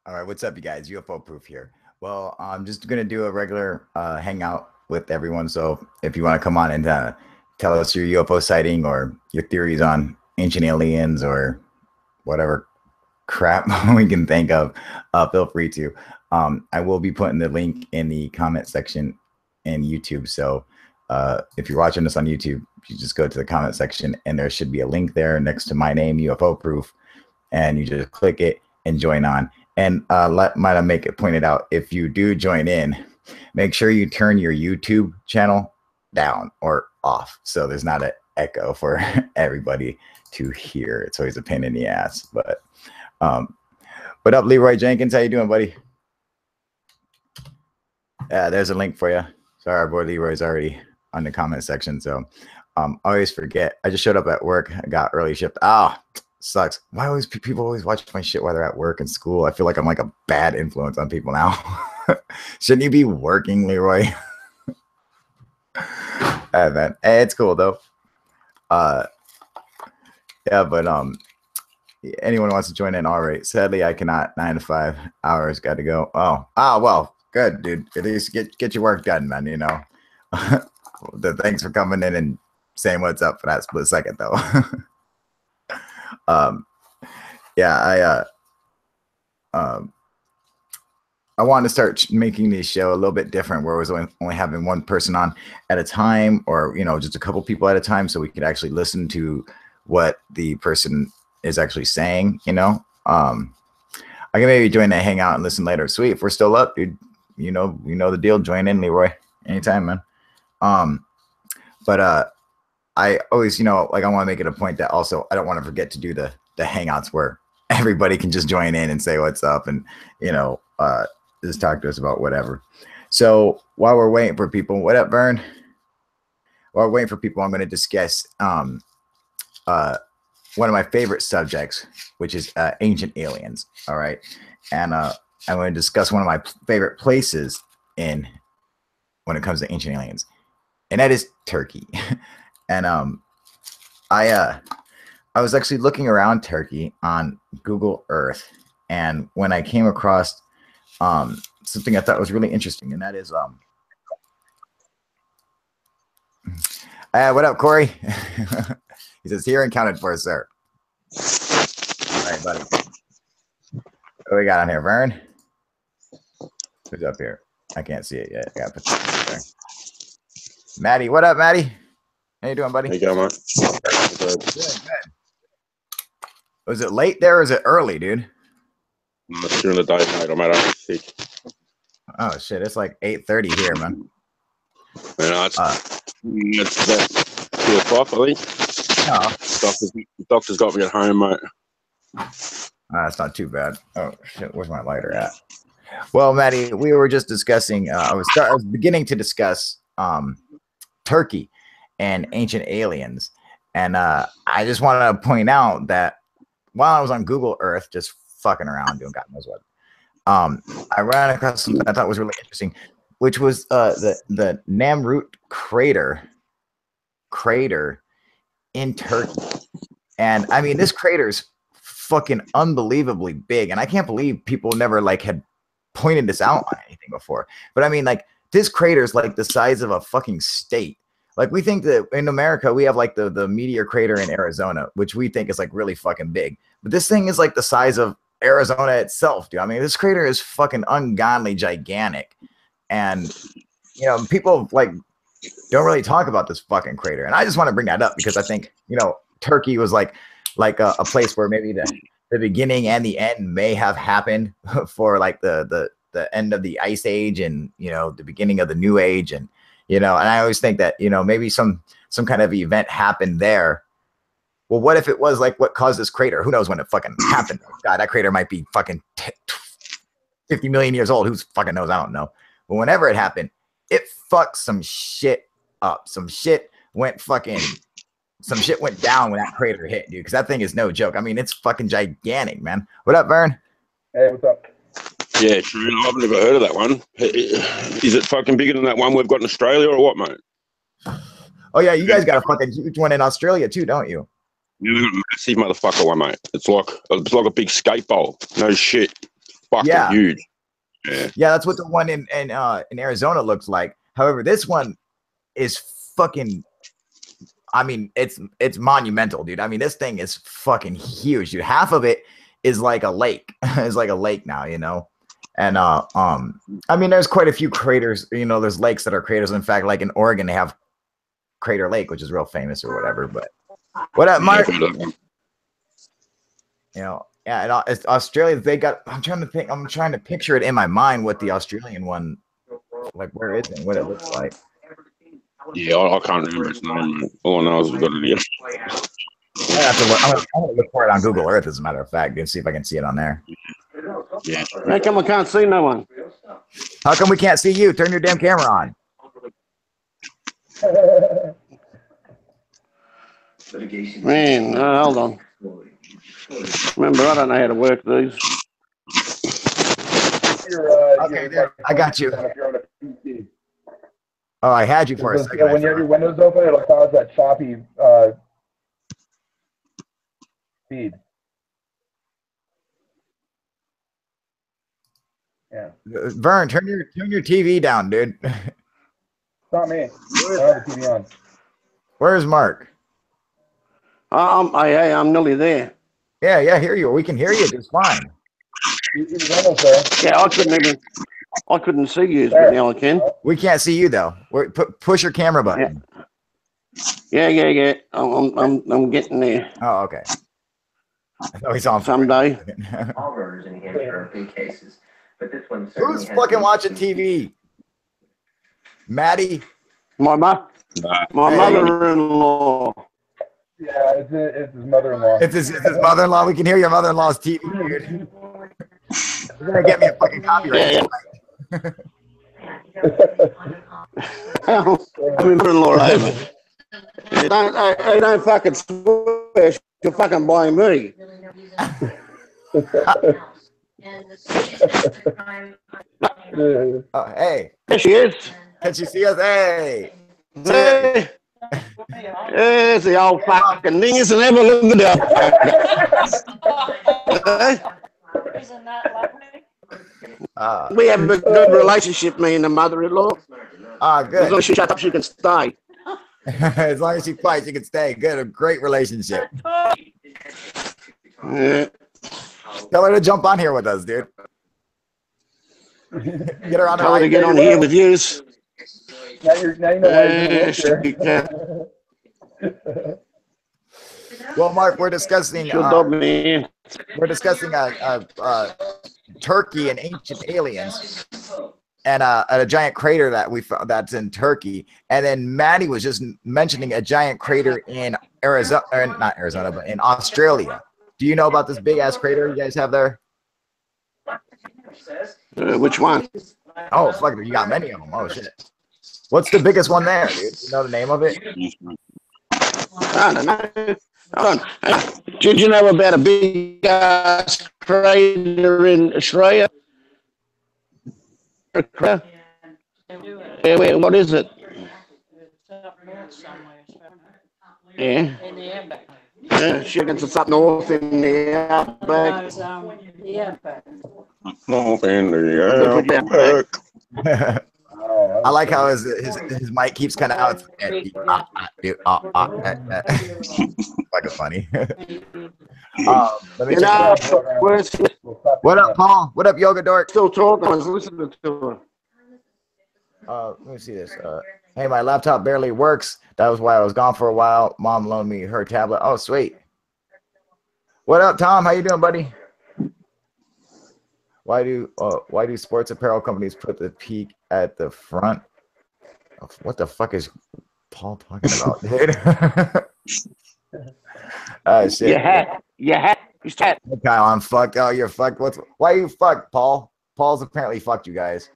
All right, what's up, you guys? UFO Proof here. Well, I'm just gonna do a regular hangout with everyone. So if you want to come on and tell us your UFO sighting or your theories on ancient aliens or whatever crap we can think of, feel free to. I will be putting the link in the comment section in YouTube. So if you're watching this on YouTube, you just go to the comment section and there should be a link there next to my name, UFO Proof, and you just click it and join on. And might I make it pointed out, if you do join in, make sure you turn your YouTube channel down or off so there's not an echo for everybody to hear. It's always a pain in the ass. But what up, Leroy Jenkins? How you doing, buddy? Yeah, there's a link for you. Sorry, our boy Leroy's already on the comment section. So I always forget. I just showed up at work. I got early shift. Sucks. Why always people always watch my shit while they're at work and school? I feel like I'm like a bad influence on people now. Shouldn't you be working, Leroy? Man. Hey, it's cool though. Yeah, but anyone wants to join in, all right. Sadly, I cannot. 9 to 5 hours, got to go. Well, good, dude. At least get your work done, man. You know. Thanks for coming in and saying what's up for that split second though. Yeah, I wanted to start making the show a little bit different, where it was only having one person on at a time, or just a couple people at a time, so we could actually listen to what the person is actually saying. I can maybe join the hangout and listen later. Sweet, if we're still up, dude. You know the deal. Join in, Leroy, anytime, man. But I always, I want to make it a point that also I don't want to forget to do the hangouts where everybody can just join in and say what's up and, just talk to us about whatever. So while we're waiting for people, what up, Vern? While we're waiting for people, I'm going to discuss one of my favorite subjects, which is ancient aliens. All right. And I'm going to discuss one of my favorite places when it comes to ancient aliens, and that is Turkey. And I was actually looking around Turkey on Google Earth, and when I came across something I thought was really interesting, and that is what up, Corey? He says here and counted for, sir. All right, buddy. What do we got on here, Vern? Who's up here? I can't see it yet. I gotta put that there. Maddie, what up, Maddie? How you doing, buddy? How you going, man? Good. Was it late there or is it early, dude? No, it's during the day, mate. I'm at sick. Oh shit, it's like 8:30 here, man. It's about 2 o'clock, I think. Oh. Doctor's got me at home, mate. That's not too bad. Oh shit, where's my lighter at? Well, Maddie, we were just discussing. I was beginning to discuss Turkey and ancient aliens, and I just wanted to point out that while I was on Google Earth, just fucking around doing God knows what, I ran across something I thought was really interesting, which was the Namrut crater in Turkey. And I mean, this crater is fucking unbelievably big, and I can't believe people never had pointed this out on anything before. But I mean, this crater is like the size of a fucking state. Like, we think that in America we have the meteor crater in Arizona, which we think is really fucking big, but this thing is like the size of Arizona itself, dude. I mean, this crater is fucking ungodly gigantic, and people don't really talk about this fucking crater, and I just want to bring that up because I think Turkey was like a place where maybe the beginning and the end may have happened for the end of the ice age and the beginning of the new age, and and I always think that maybe some kind of event happened there. Well, what if it was what caused this crater? Who knows when it fucking happened? God, that crater might be fucking 50 million years old. Who fucking knows? I don't know. But whenever it happened, it fucked some shit up. Some shit went down when that crater hit, dude, because that thing is no joke. I mean, it's fucking gigantic, man. What up, Vern? Hey, what's up? Yeah, true. I've never heard of that one. Is it fucking bigger than that one we've got in Australia or what, mate? Oh, yeah, you guys got a fucking huge one in Australia, too, don't you? Massive motherfucker one, mate. It's like a big skate bowl. No shit. fucking huge. Yeah, that's what the one in Arizona looks like. However, this one is fucking. I mean, it's monumental, dude. I mean, this thing is fucking huge, dude. Half of it is like a lake. It's like a lake now, you know. And I mean, there's quite a few craters. You know, there's lakes that are craters. In fact, like in Oregon, they have Crater Lake, which is real famous or whatever. But what up, Mark? You know, yeah, it's Australia, they got. I'm trying to think. I'm trying to picture it in my mind what the Australian one, like, where is it? What it looks like. Yeah, I can't remember its name. All I know is we've got it here. I have to look. I'm gonna look for it on Google Earth, as a matter of fact, and see if I can see it on there. Yeah. How come I can't see no one? How come we can't see you? Turn your damn camera on. Man, hold on. Remember, I don't know how to work these. Okay, there. I got you. Oh, I had you for a second. When you have your windows open, it'll cause that choppy feed. Yeah. Vern, turn your TV down, dude. It's not me. I don't have the TV on. Where's Mark? I'm nearly there. Yeah, I hear you. We can hear you just fine. He's almost there. Yeah, I couldn't see you, but now I can. We can't see you though. Push your camera button. Yeah. I'm getting there. Oh, okay. I thought he's on someday. All murders in New Hampshire are big cases, but this one Who's fucking watching TV? Maddie? My mother-in-law. Yeah, it's his mother-in-law. It's his mother-in-law. We can hear your mother-in-law's TV, dude. You're gonna get me a fucking copyright. I'm mother-in-law over. I don't fucking swear. You're fucking buying me. Oh, hey. There she is. Can she see us? Hey. Hey. There's the old fucking thing. Isn't ever look at Isn't that lovely? We have a good relationship, me and the mother-in-law. Good. As long as she shuts up, she can stay. As long as she fights, she can stay. Good. A great relationship. Yeah. Tell her to jump on here with us, dude. Get her on. Tell her to get on here with you. Now you know Well, Mark, we're discussing. We're discussing Turkey and ancient aliens, and a giant crater that we found that's in Turkey. And then Maddie was just mentioning a giant crater in Arizona, or not Arizona, but in Australia. Do you know about this big ass crater you guys have there? Which one? Oh, fuck! You got many of them. Oh shit! What's the biggest one there, dude? You know the name of it? I don't know. Hold on. Did you know about a big ass crater in Australia? Yeah, what is it? Yeah. In the outback. Yeah, she thinks it's up north in the outback. The outback. North in the outback. I like how his mic keeps kind of out. Fucking funny. Let me what up, Paul? What up, Yoga Dork? Still talking. I was listening to her. Let me see this. Hey, my laptop barely works. That was why I was gone for a while. Mom loaned me her tablet. Oh, sweet. What up, Tom? How you doing, buddy? Why do sports apparel companies put the peak at the front? What the fuck is Paul talking about, dude? Shit. You hat. You hat. Hey, Kyle, I'm fucked. Oh, you're fucked. Why you fucked, Paul? Paul's apparently fucked you guys.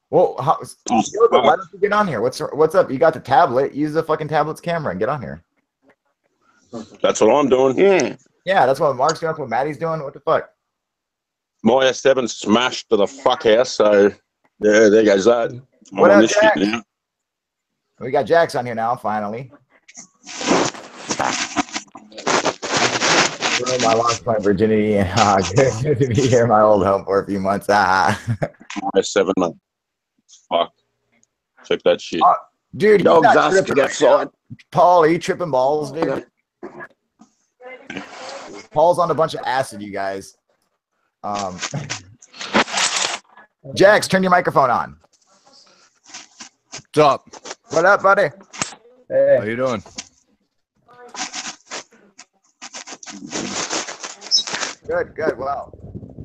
Well, why don't you get on here? What's up? You got the tablet. Use the fucking tablet's camera and get on here. That's what I'm doing. Yeah, that's what Mark's doing. That's what Maddie's doing. What the fuck? My S7 smashed to the fuck house, so yeah, there goes that. What up, Jack? We got Jax on here now, finally. I lost my virginity and good to be here in my old home for a few months. My 7 months. Fuck. Check that shit. Dude, Dog's he's not asking tripping outside. Paul, are you tripping balls, dude? Paul's on a bunch of acid, you guys. Jax, turn your microphone on. What's up? What up, buddy? Hey, How you doing? Good. Well,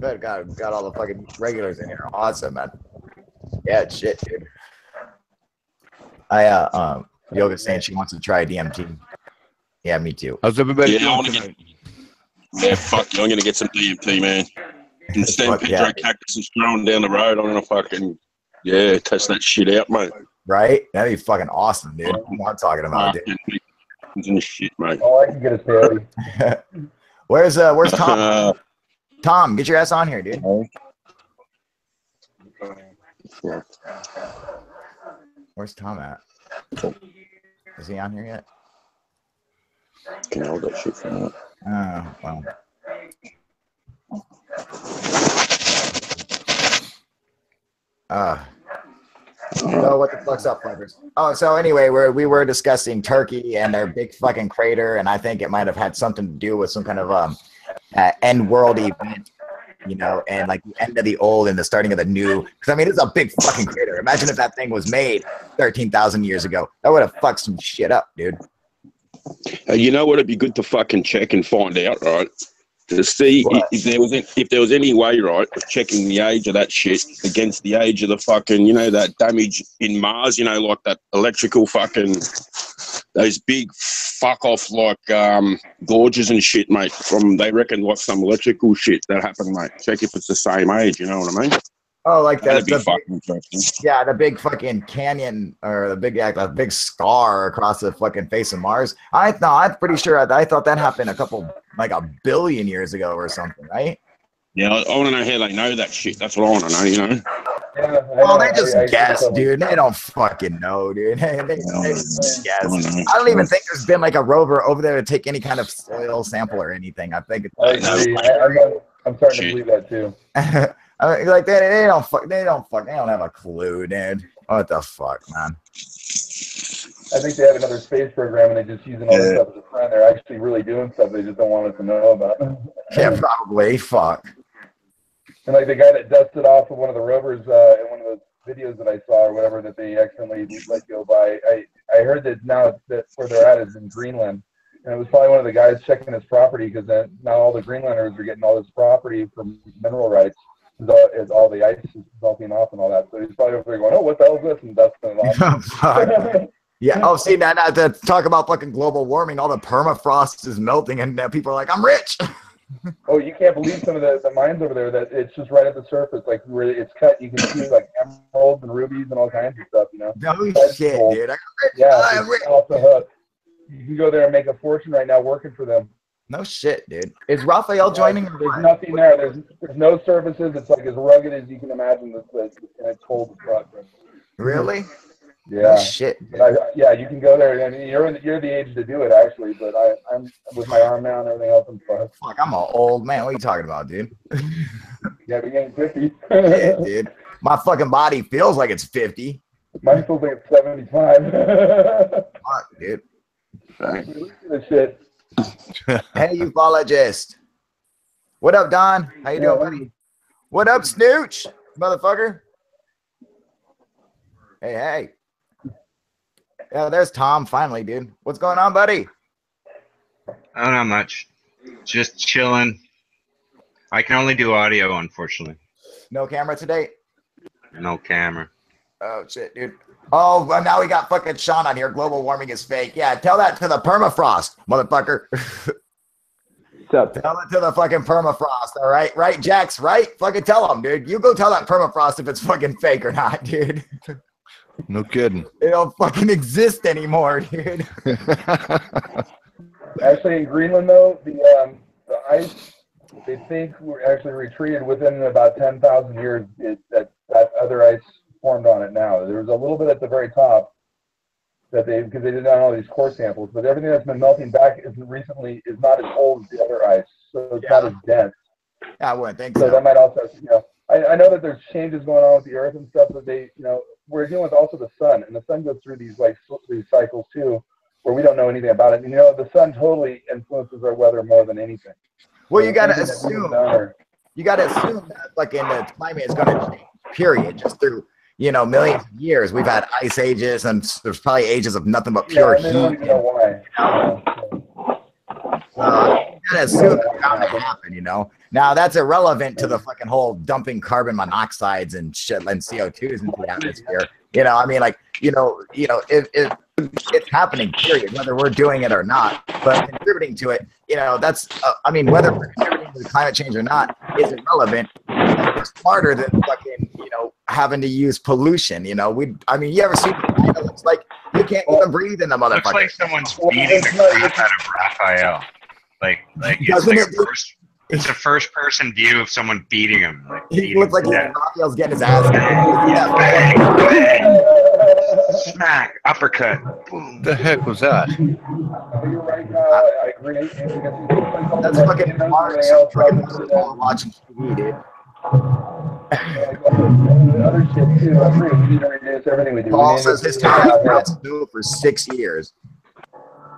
good. Got all the fucking regulars in here. Awesome, man. Yeah, shit, dude. Yoga's saying she wants to try DMT. Yeah, me too. How's everybody Yeah, I doing want to tonight? Yeah, fuck you. I'm going to get some DMT, man. And San Fuck Pedro yeah. cactus is growing down the road. I'm going to fucking, test that shit out, mate. Right? That'd be fucking awesome, dude. What I'm talking about, dude. Fucking shit, mate. all I can get is Haley. Where's Tom? Tom, get your ass on here, dude. Where's Tom at? Is he on here yet? Can I hold that shit for a minute? Oh, well. So what the fuck's up, fuckers? Oh, so anyway, we were discussing Turkey and their big fucking crater, and I think it might have had something to do with some kind of end world event, you know, and like the end of the old and the starting of the new. Because I mean, it's a big fucking crater. Imagine if that thing was made 13,000 years ago. That would have fucked some shit up, dude. You know what? It'd be good to fucking check and find out, right? To see What? if there was any way, right, of checking the age of that shit against the age of the fucking, that damage in Mars, like that electrical fucking, those big fuck off like gorges and shit, mate. They reckon some electrical shit that happened, mate. Check if it's the same age. You know what I mean? Oh, like That'd be the fucking interesting. yeah, the big fucking canyon or the big scar across the fucking face of Mars. I'm pretty sure I thought that happened like a billion years ago or something, right? Yeah, I want to know how they know that shit. That's what I want to know. Yeah, Well, they just I guess, dude. They don't fucking know, dude. They just guess. I I don't even think there's been like a rover over there to take any kind of soil sample or anything. I think it's I agree. I'm starting to believe that too. like they don't have a clue, dude. What the fuck, man? I think they have another space program and they're just using all this stuff as a friend. They're actually really doing stuff they just don't want us to know about. Yeah, probably. Fuck. And like the guy that dusted off of one of the rovers in one of those videos that I saw or whatever that they accidentally let go by, I heard that now that where they're at is in Greenland. And it was probably one of the guys checking his property because then now all the Greenlanders are getting all this property from mineral rights as all the ice is melting off and all that. So he's probably over there going, oh, what the hell is this? And dusting it off. Fuck. Yeah. Oh, see, now to talk about fucking global warming, all the permafrost is melting, and people are like, I'm rich. Oh, you can't believe some of the mines over there that it's just right at the surface, like where it's cut. You can see like emeralds and rubies and all kinds of stuff, No That's shit, cool. dude. Yeah, I'm rich. off the hook. You can go there and make a fortune right now working for them. No shit, dude. Is Raphael joining? Or There's what? nothing there. There's no services. It's like as rugged as you can imagine. And it's cold as fuck. Really? Yeah. No shit. But you can go there, and you're the age to do it actually. But I'm with my arm now and everything else. I'm fine. Fuck, I'm an old man. What are you talking about, dude? Yeah, we ain't 50. Yeah, dude. My fucking body feels like it's 50. Mine feels like it's 75. Fuck, dude. This shit. Hey, ufologist. What up, Don? How you doing, buddy? What up, Snooch, motherfucker? Hey. Yeah, there's Tom finally, dude. What's going on, buddy? Oh, not much. Just chilling. I can only do audio, unfortunately. No camera today? No camera. Oh, shit, dude. Oh, well, now we got fucking Sean on here. Global warming is fake. Yeah, tell that to the permafrost, motherfucker. Tell it to the fucking permafrost, all right? Right, Jax, right? Fucking tell him, dude. You go tell that permafrost if it's fucking fake or not, dude. No kidding. It don't fucking exist anymore, dude. Actually, in Greenland, though, the ice, they think we're actually retreated within about 10,000 years. That other ice formed on it now. There was a little bit at the very top that because they did not all these core samples, but everything that's been melting back is not as old as the other ice, so it's not as dense. Yeah, I wouldn't think So so. that might also, I know that there's changes going on with the Earth and stuff, but we're dealing with also the sun, and the sun goes through these cycles too, where we don't know anything about it. And, the sun totally influences our weather more than anything. Well, So you gotta anything that we've done assume that fucking the climate is gonna change. Period. Just through millions of years, we've had ice ages, and there's probably ages of nothing but pure and they don't heat. even know why. You gotta assume it's bound to happen. Now that's irrelevant to the fucking whole dumping carbon monoxides and shit and CO2s into the atmosphere. I mean, like, it's happening, period, whether we're doing it or not. But contributing to it, that's, whether we're contributing to the climate change or not is irrelevant. We're smarter than fucking, having to use pollution. You ever see it looks like you can't even breathe in the motherfucker. Looks like someone's beating the crap out of Raphael. Like it's a first person view of someone beating him. He looks like Raphael's getting his ass. Smack, uppercut. Boom. The heck was that? You're right, I agree. That's fucking Mark's watching TV, dude. Other shit too. I agree. We need to reduce everything we do. Paul says his town has been for 6 years.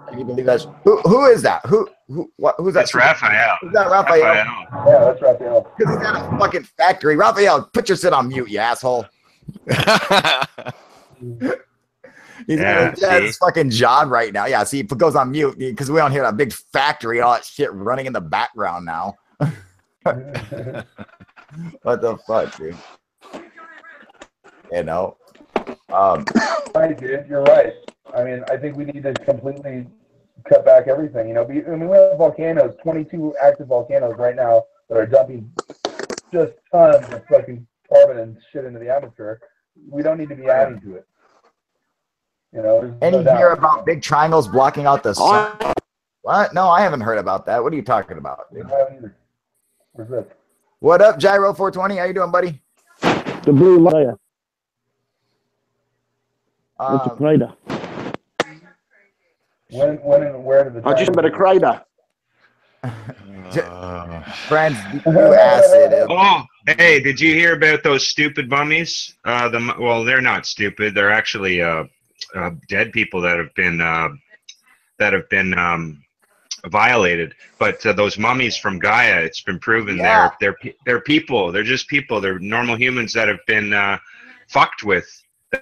Can you believe that? Who is that? Who's that? It's Raphael. Is that Raphael? Yeah, that's Raphael. Because he's at a fucking factory. Raphael, put your shit on mute, you asshole. He's at his fucking job right now. Yeah, see, it goes on mute because we don't hear that big factory, all that shit running in the background now. What the fuck, dude? Right, dude, you're right. I think we need to completely cut back everything. We have volcanoes, 22 active volcanoes right now that are dumping just tons of fucking carbon and shit into the atmosphere. We don't need to be adding to it. Any hear about big triangles blocking out the sun? What? No, I haven't heard about that. What are you talking about, dude? I haven't either. Where's this? What up, Gyro 420? How you doing, buddy? The blue light. It's a crater. When and where did the I just met a crater. Friends, blue acid. Oh, hey, did you hear about those stupid mummies? Well, they're not stupid. They're actually dead people that have been violated. But those mummies from Gaia, it's been proven they're people. They're just people. They're normal humans that have been fucked with.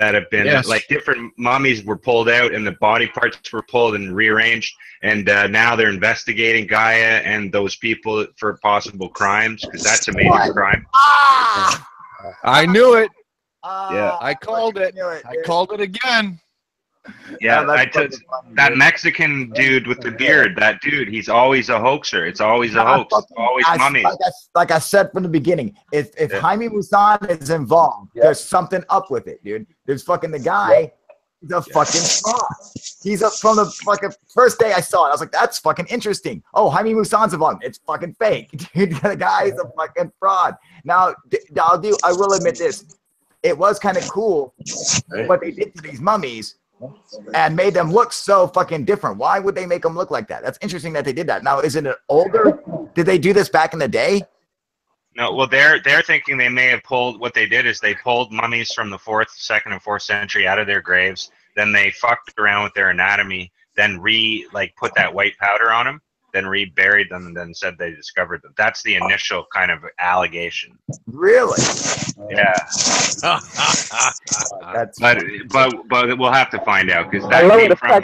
That have been like different mummies were pulled out and the body parts were pulled and rearranged, and now they're investigating Gaia and those people for possible crimes, because that's a major crime. I knew it. Yeah, I called it. I called it again. Yeah, that Mexican dude with the beard, that dude, he's always a hoaxer. It's always a hoax. Always mummies. Like I said from the beginning, if Jaime Maussan is involved, there's something up with it, dude. There's fucking the guy. He's a fucking fraud. He's up from the fucking first day I saw it. I was like, that's fucking interesting. Oh, Jaime Maussan's involved. It's fucking fake, dude. The guy is a fucking fraud. Now, I will admit this. It was kind of cool what they did to these mummies and made them look so fucking different. Why would they make them look like that? That's interesting that they did that. Now, is it an older? Did they do this back in the day? No, well, they're thinking they may have pulled. What they did is they pulled mummies from the 4th, 2nd, and 4th century out of their graves. Then they fucked around with their anatomy. Then put that white powder on them. Then reburied them, and then said they discovered them. That's the initial kind of allegation. Really? Yeah. But we'll have to find out, because that came from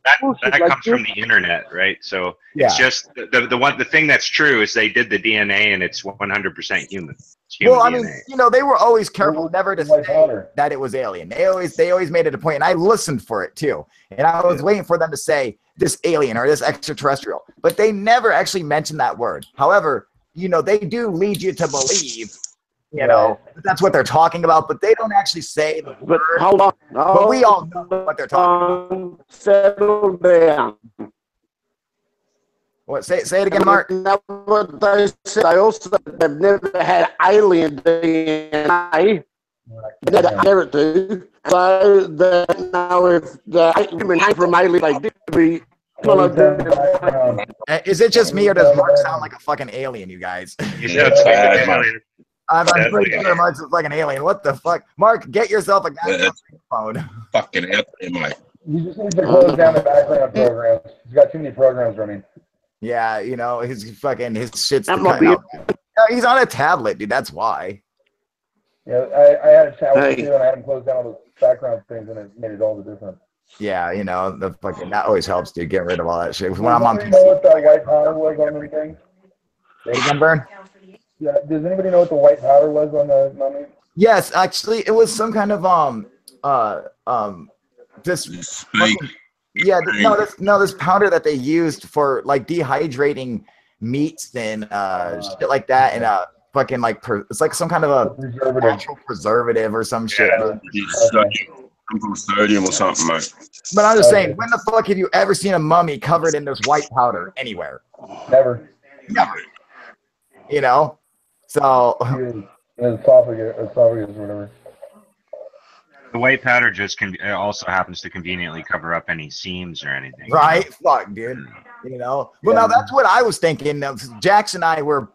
that comes from the internet, right? So it's just the thing that's true is they did the DNA and it's 100% human. Well, I mean, they were always careful never to say that it was alien. They always made it a point, and I listened for it too. And I was waiting for them to say this alien or this extraterrestrial, but they never actually mentioned that word. However, they do lead you to believe, that that's what they're talking about, but they don't actually say the word. Hold on. But we all know what they're talking about. Settle down. What? Say it again, Mark. That's what they said. I also they've never had alien DNA, I never do. So that now if the human hypermile like this be Is it just me or does Mark sound like a fucking alien, you guys? You sound like an alien. I'm pretty sure Mark's like an alien. What the fuck? Mark, get yourself a goddamn phone. Fucking out there, mate. You just need to close down the background programs. He's got too many programs running. Yeah, you know, his shit's That the might kind be out. No, he's on a tablet, dude. That's why. Yeah, I had a chat with you and I had him close down all those background things and it made it all the difference. Yeah, you know, the fucking that always helps, dude. Get rid of all that shit. When Does I'm on anybody know what the white powder was on the thing? Say it again, Burn? Yeah, does anybody know what the white powder was on the mummy? Yes, actually, it was some kind of this fucking, yeah, this powder that they used for like dehydrating meats and shit like that, and fucking like it's like some kind of a natural preservative or some shit. Sodium or something, mate. But I'm just saying, when the fuck have you ever seen a mummy covered in this white powder anywhere? Never. You know, so esophagus or whatever. The white powder just also happens to conveniently cover up any seams or anything. Right? You know? Fuck, dude. You know? Well, now that's what I was thinking. Jax and I were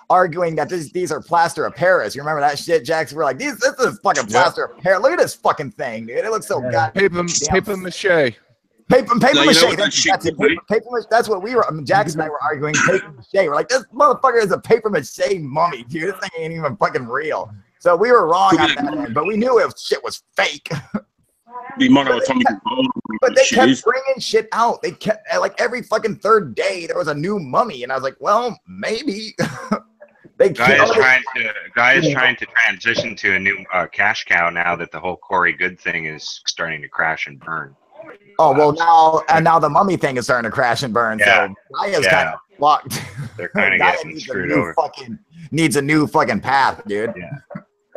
arguing that these are plaster of Paris. You remember that shit, Jax? We're like, this is fucking plaster of Paris. Look at this fucking thing, dude. It looks so goddamn paper mache. Paper mache. That's what we were. Jax and I were arguing. Paper mache. We're like, this motherfucker is a paper mache mummy, dude. This thing ain't even fucking real. So we were wrong on that end, but we knew shit was fake. But they kept bringing shit out. They kept like every fucking third day there was a new mummy, and I was like, well, maybe. Guy is trying to transition to a new cash cow now that the whole Corey Good thing is starting to crash and burn. Oh well, now the mummy thing is starting to crash and burn. Yeah. So Gaia's kind of fucked. They're kind of getting screwed over. Needs a new fucking path, dude. Yeah.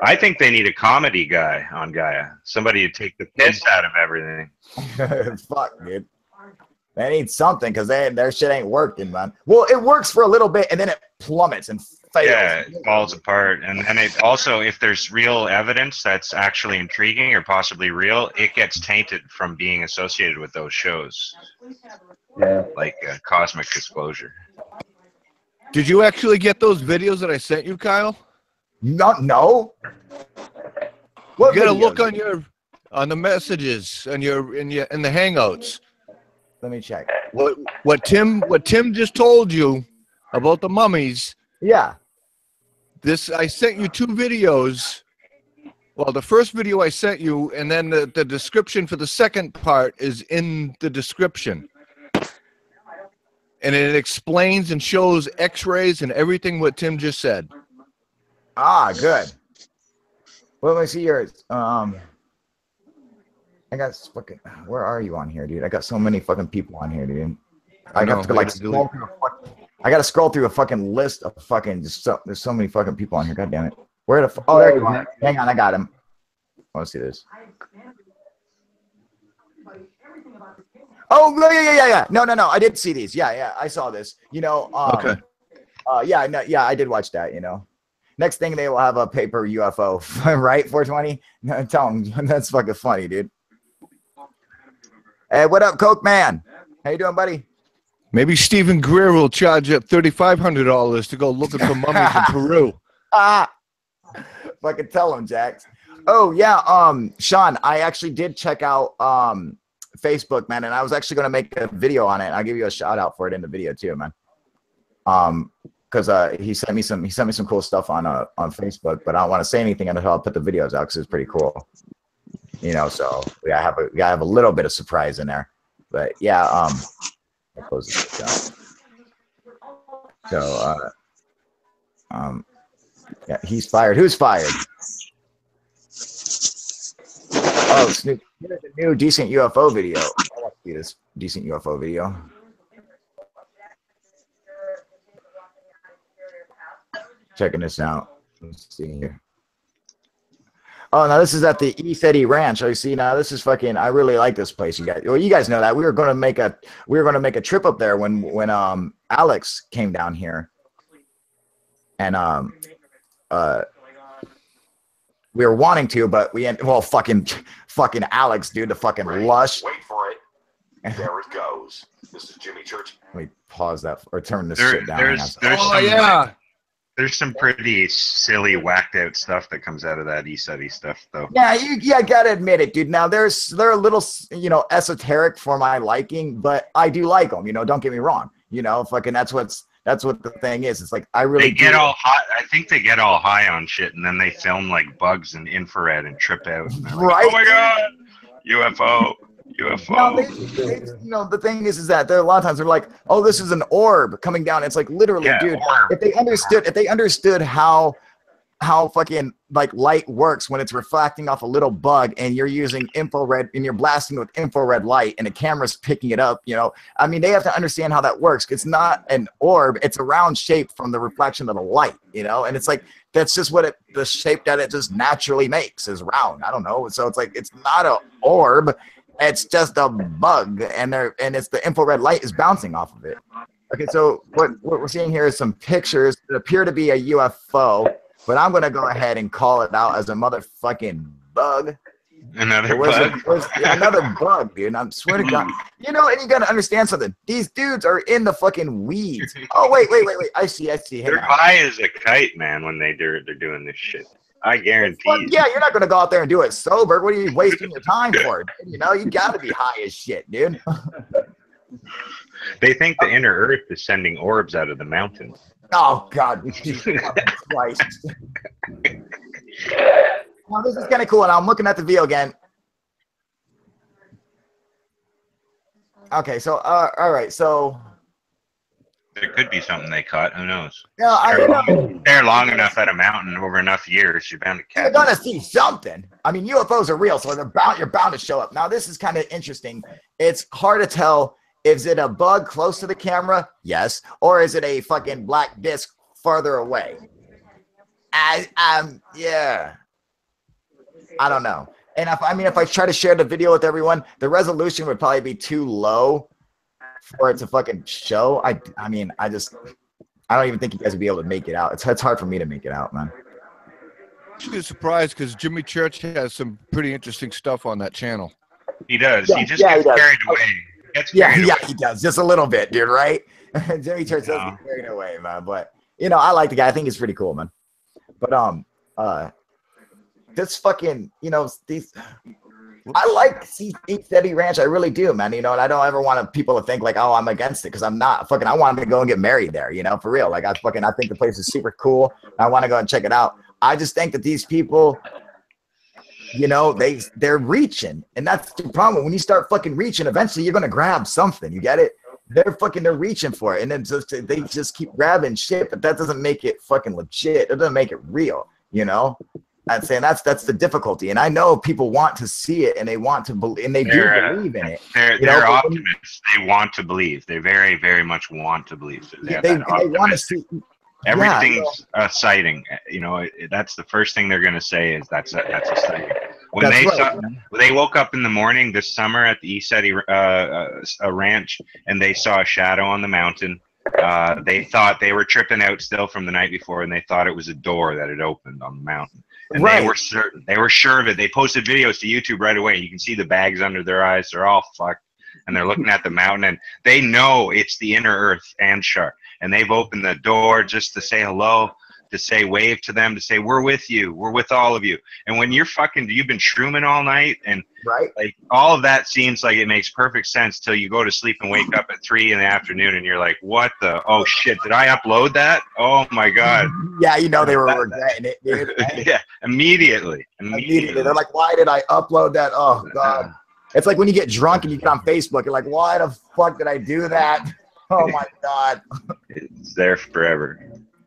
I think they need a comedy guy on Gaia. Somebody to take the piss out of everything. Fuck, dude. They need something because their shit ain't working, man. Well, it works for a little bit and then it plummets and fails. Yeah, it falls apart. And it also, if there's real evidence that's actually intriguing or possibly real, it gets tainted from being associated with those shows. Yeah. Like Cosmic Disclosure. Did you actually get those videos that I sent you, Kyle? No. What you gotta look on the messages and in the Hangouts. Let me check. What Tim just told you about the mummies. Yeah. I sent you 2 videos. Well, the first video I sent you, and then the description for the second part is in the description. And it explains and shows X-rays and everything what Tim just said. Ah, good. Well, let me see yours. I got fucking. Where are you on here, dude? I got so many fucking people on here, dude. I got to scroll through a fucking list of fucking. There's so many fucking people on here. God damn it. Where the? Oh, there you are. Hang on, I got him. I want to see this. Oh yeah. No. I did see these. Yeah. I saw this. You know. Okay. Yeah. I did watch that. You know. Next thing they will have a paper UFO, right? 420. No, tell them that's fucking funny, dude. Hey, what up, Coke Man? How you doing, buddy? Maybe Stephen Greer will charge up $3,500 to go looking for mummies in Peru. Fucking tell him, Jax. Oh yeah, Sean, I actually did check out Facebook, man, and I was actually gonna make a video on it. And I'll give you a shout out for it in the video too, man. Because he sent me some cool stuff on Facebook, but I don't want to say anything until I'll put the videos out because it's pretty cool. You know, so we gotta have a little bit of surprise in there. But yeah, I'll close this down. So yeah, he's fired. Who's fired? Oh, Snoop, here's a new decent UFO video. I want to see this decent UFO video. Checking this out. Let's see here. Oh, now this is at the East Eddy Ranch. Oh, you see, now this is fucking. I really like this place. You guys, well, you guys know that we were going to make a trip up there when Alex came down here, and We were wanting to, but well, fucking Alex, dude, the fucking lush. Wait for it. There it goes. This is Jimmy Church. Let me pause that or turn this shit down. There's there's some pretty silly, whacked out stuff that comes out of that ESETI stuff, though. Yeah, I gotta admit it, dude. Now they're a little, esoteric for my liking, but I do like them. Don't get me wrong. Fucking that's what the thing is. It's like I really get all high. I think they get all high on shit, and then they film like bugs and infrared and trip out. And right? Like, oh my god, UFO. No, the thing is that there are a lot of times they're like, oh, this is an orb coming down. It's like literally, dude. Orb. If they understood how fucking like light works when it's reflecting off a little bug and you're using infrared and you're blasting with infrared light and the camera's picking it up, I mean, they have to understand how that works. It's not an orb; it's a round shape from the reflection of the light, and it's like that's just the shape that it just naturally makes is round. I don't know, so it's like it's not an orb. It's just a bug, and it's the infrared light is bouncing off of it. Okay, so what we're seeing here is some pictures that appear to be a UFO, but I'm gonna go ahead and call it out as a motherfucking bug. Another bug? Another bug, dude. I swear to God. And you gotta understand something. These dudes are in the fucking weeds. Oh wait. I see. They're high as a kite, man, when they're doing this shit. I guarantee. Well, yeah, you're not gonna go out there and do it sober. What are you wasting your time for? You gotta be high as shit, dude. They think the inner Earth is sending orbs out of the mountains. Oh God, Christ! Well, this is kind of cool, and I'm looking at the video again. Okay, so all right, so. There could be something they caught. Who knows? Yeah, they're long enough at a mountain over enough years. You're bound to catch. You're gonna see something. I mean, UFOs are real, so you're bound to show up. Now, this is kind of interesting. It's hard to tell. Is it a bug close to the camera? Yes. Or is it a fucking black disc farther away? Yeah. I don't know. And if I try to share the video with everyone, the resolution would probably be too low for it to fucking show. I don't even think you guys would be able to make it out. It's hard for me to make it out, man. I'm surprised because Jimmy Church has some pretty interesting stuff on that channel. He does. Yeah, he just gets carried away. He does. Just a little bit, dude, right? Jimmy Church does get carried away, man. But I like the guy. I think he's pretty cool, man. But this fucking, these I like ESETI Ranch. I really do, man. And I don't ever want people to think like, oh, I'm against it, because I'm not. Fucking, I want to go and get married there, for real. Like, I think the place is super cool. I want to go and check it out. I just think that these people, they're reaching, and that's the problem. When you start fucking reaching, eventually you're gonna grab something. You get it? They're reaching for it, and then they just keep grabbing shit. But that doesn't make it fucking legit. It doesn't make it real. I'm saying that's the difficulty, and I know people want to see it, and they want to believe, and they do believe in it. They're optimists. They want to believe. They very, very much want to believe. So they want to see. Everything's a sighting. That's the first thing they're going to say is that's a sighting. When they woke up in the morning this summer at the ESETI ranch and they saw a shadow on the mountain, they thought they were tripping out still from the night before, and they thought it was a door that had opened on the mountain. And they were certain. They were sure of it. They posted videos to YouTube right away. You can see the bags under their eyes. They're all fucked. And they're looking at the mountain, and they know it's the inner Earth and Shark. And they've opened the door just to say hello, to say wave to them, to say we're with you, we're with all of you. And when you've been shrooming all night, and like all of that seems like it makes perfect sense till you go to sleep and wake up at 3 in the afternoon, and you're like, what the? Oh shit! Did I upload that? Oh my god! Yeah, they were regretting it, dude. Yeah, immediately. They're like, why did I upload that? Oh god! It's like when you get drunk and you get on Facebook, you're like, why the fuck did I do that? Oh my god! It's there forever.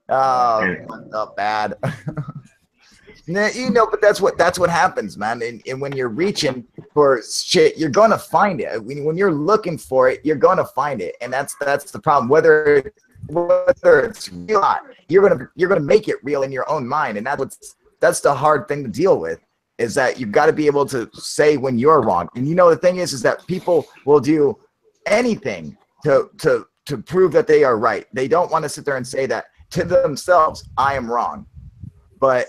Oh, not bad. But that's what happens, man. And when you're reaching for shit, you're gonna find it. When you're looking for it, you're gonna find it, and that's the problem. Whether it's real or not, you're gonna make it real in your own mind, and that's the hard thing to deal with. Is that you've got to be able to say when you're wrong. And the thing is that people will do anything to prove that they are right. They don't want to sit there and say that to themselves, I am wrong. but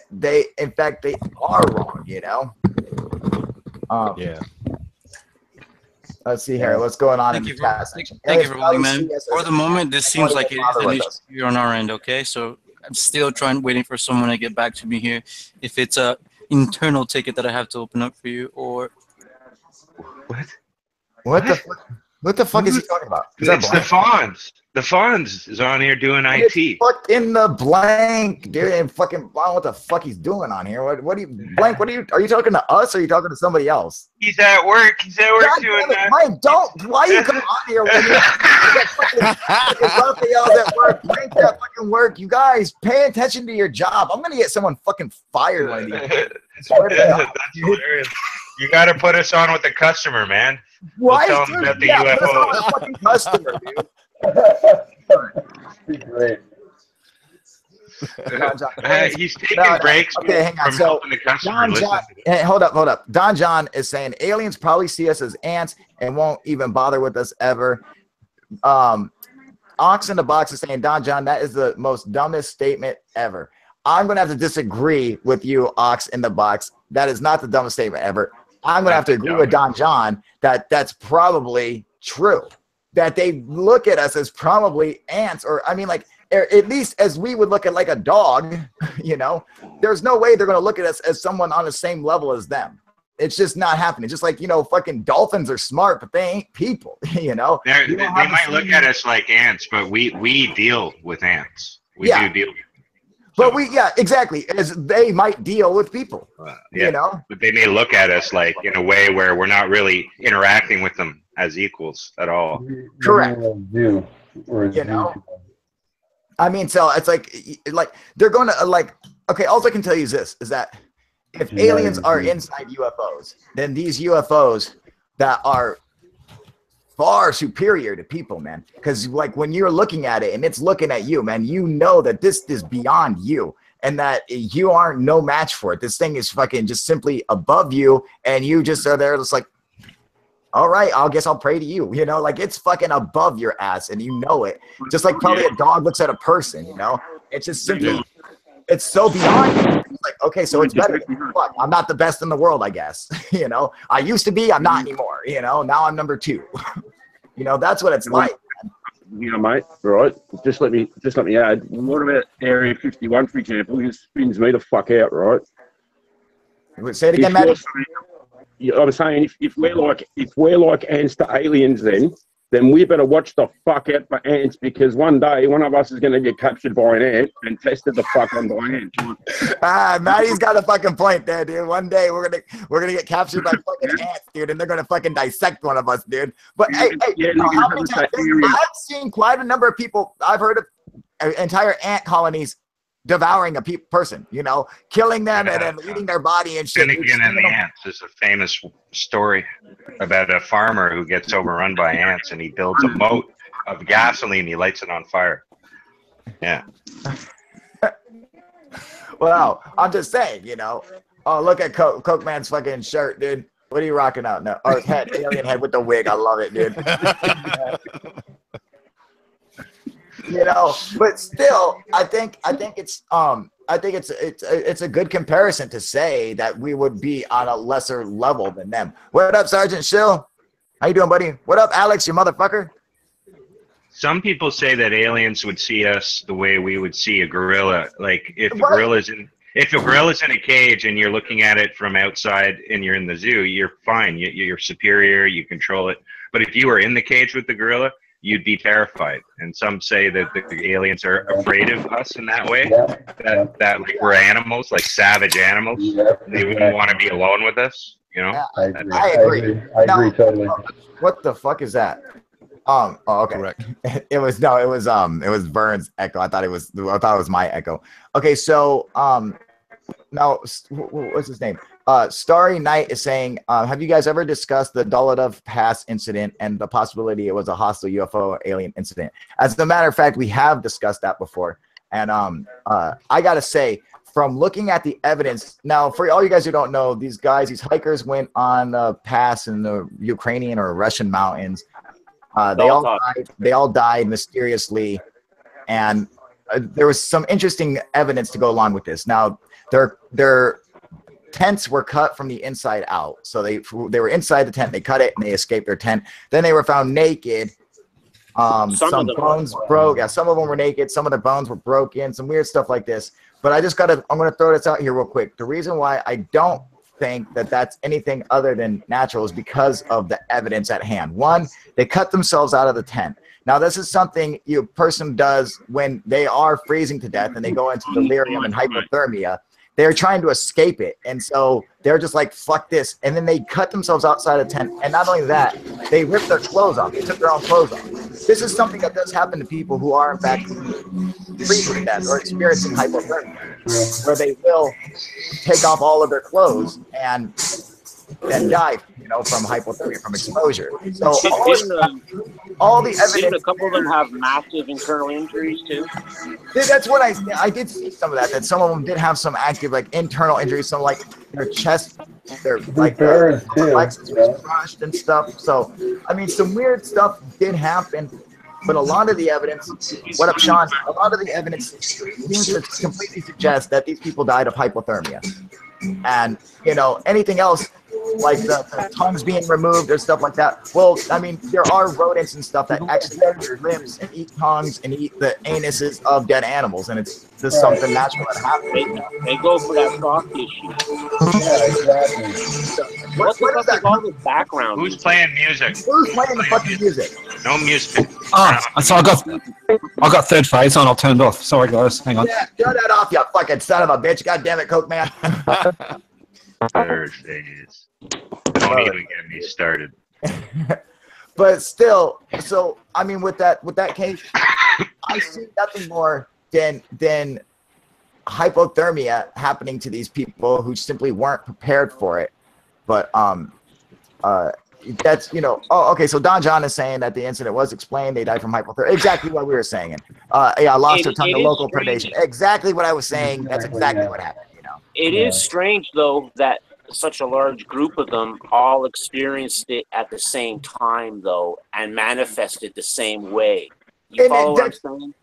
in fact, they are wrong. You know. Yeah. Let's see here. What's going on in the chat section? Thank you for holding, man. For the moment, this seems like it is an issue here on our end, okay? So I'm still waiting for someone to get back to me here. If it's a internal ticket that I have to open up for you, or... What the fuck is he talking about? It's the Fonz. The Fonz is on here doing IT. It's fucking the blank, dude. And fucking, I don't know what the fuck he's doing on here. What do you, blank? Are you talking to us or are you talking to somebody else? He's at work. He's at work God doing that. Mike, why you come on here when you fucking Raphael's at work? Blank that fucking work. You guys, pay attention to your job. I'm gonna get someone fucking fired one of these days. That's hilarious. You got to put us on with the customer, man. Why? We'll tell them about the UFOs. Put us on with the fucking customer, dude. Great. He's taking breaks from helping the customer listen. Hey, hold up. Don John is saying aliens probably see us as ants and won't even bother with us ever. Ox in the Box is saying, Don John, that is the most dumbest statement ever. I'm going to have to disagree with you, Ox in the Box. That is not the dumbest statement ever. I'm going to have to agree with Don John that that's probably true. That they look at us as probably ants, or I mean, like, at least as we would look at like a dog, you know, there's no way they're going to look at us as someone on the same level as them. It's just not happening. Just like, you know, fucking dolphins are smart, but they ain't people, you know. They might look at us like ants, but we deal with ants. We do deal with them. But exactly. As they might deal with people, you know. But they may look at us like in a way where we're not really interacting with them as equals at all. Correct. You know. I mean, so it's like they're going to like. Okay, all I can tell you is this: is that if aliens are inside UFOs, then these UFOs that are far superior to people, man. Because like when you're looking at it and it's looking at you, man, you know that this is beyond you and that you aren't no match for it. This thing is fucking just simply above you, and you just are there, just like, all right, I guess I'll pray to you. You know, like it's fucking above your ass, and you know it. Just like probably a dog looks at a person. You know, it's just simply. It's so beyond you. It's like, okay, so it's better. Fuck, I'm not the best in the world, I guess. You know, I used to be, I'm not anymore. You know, now I'm number 2. You know, that's what it's like. You know, mate, right? Just let me add. What about Area 51, for example? It spins me the fuck out, right? Say it again, Matt. I was saying, if we're like ants to aliens, then we better watch the fuck out for ants, because one day one of us is going to get captured by an ant and tested the fuck on by an ant. Maddie's got a fucking point there, dude. One day we're gonna get captured by fucking ants, dude, and they're gonna fucking dissect one of us, dude. But how many times? I've seen quite a number of people. I've heard of entire ant colonies devouring a person, you know, killing them and then eating their body and shit. Finnegan and the ants is a famous story about a farmer who gets overrun by ants, and he builds a moat of gasoline. He lights it on fire. Yeah. Well, I'm just saying, you know. Oh, look at Coke Man's fucking shirt, dude. What are you rocking out now? Oh, head, alien head with the wig. I love it, dude. You know, but still, I think it's a good comparison to say that we would be on a lesser level than them. What up, Sergeant Shill? How you doing, buddy? What up, Alex, you motherfucker? Some people say that aliens would see us the way we would see a gorilla. Like if a gorilla's in a cage and you're looking at it from outside and you're in the zoo, you're fine. You're superior. You control it. But if you were in the cage with the gorilla, you'd be terrified. And some say that the aliens are afraid of us in that way, that like we're animals, like savage animals. They wouldn't want to be alone with us, you know? Yeah, I agree. I agree totally. What the fuck is that? Oh, okay. Correct. It was Vern's echo. I thought it was my echo. Okay, so now what's his name? Starry Night is saying, have you guys ever discussed the Daladov Pass incident and the possibility it was a hostile UFO alien incident? As a matter of fact, we have discussed that before. And I got to say, from looking at the evidence, now for all you guys who don't know, these hikers went on the pass in the Ukrainian or Russian mountains. They all died mysteriously. And there was some interesting evidence to go along with this. Now, their tents were cut from the inside out. So they were inside the tent. They cut it and they escaped their tent. Then they were found naked. Some bones broke. Yeah, some of them were naked. Some of the bones were broken. Some weird stuff like this. But I'm going to throw this out here real quick. The reason why I don't think that that's anything other than natural is because of the evidence at hand. One, they cut themselves out of the tent. Now, this is something a person does when they are freezing to death and they go into delirium and hypothermia. They're trying to escape it. And so they're just like, fuck this. And then they cut themselves outside the tent. And not only that, they ripped their clothes off. They took their own clothes off. This is something that does happen to people who are, in fact, freezing to death or experiencing hypothermia, where they will take off all of their clothes and die, from hypothermia, from exposure. So all the evidence. Didn't a couple of them have massive internal injuries too? That's what I did see some of that. That some of them did have some active internal injuries. Some their chest, their plexus was crushed and stuff. So some weird stuff did happen. But a lot of the evidence, what up, Sean? A lot of the evidence seems to completely suggest that these people died of hypothermia. And, anything else, like the tongues being removed or stuff like that. Well, there are rodents and stuff that actually eat their limbs and eat tongues and eat the anuses of dead animals. And it's just something natural that happens. They go for that soft tissue. Yeah, exactly. What the fuck is all this background? Who's playing music? Who's playing the fucking music? No music. So I got third phase on. I'll turn it off. Sorry, guys. Hang on. Yeah, turn that off, you fucking son of a bitch. God damn it, Coke Man. Third phase. Don't even get me started. But still, so with that case, I see nothing more than hypothermia happening to these people who simply weren't prepared for it. But that's okay. So Don John is saying that the incident was explained. They died from hypothermia. Exactly what we were saying. Yeah, lost her tongue to local predation. Exactly what I was saying. That's exactly what happened. It is strange though that such a large group of them all experienced it at the same time though and manifested the same way. You follow what I'm saying?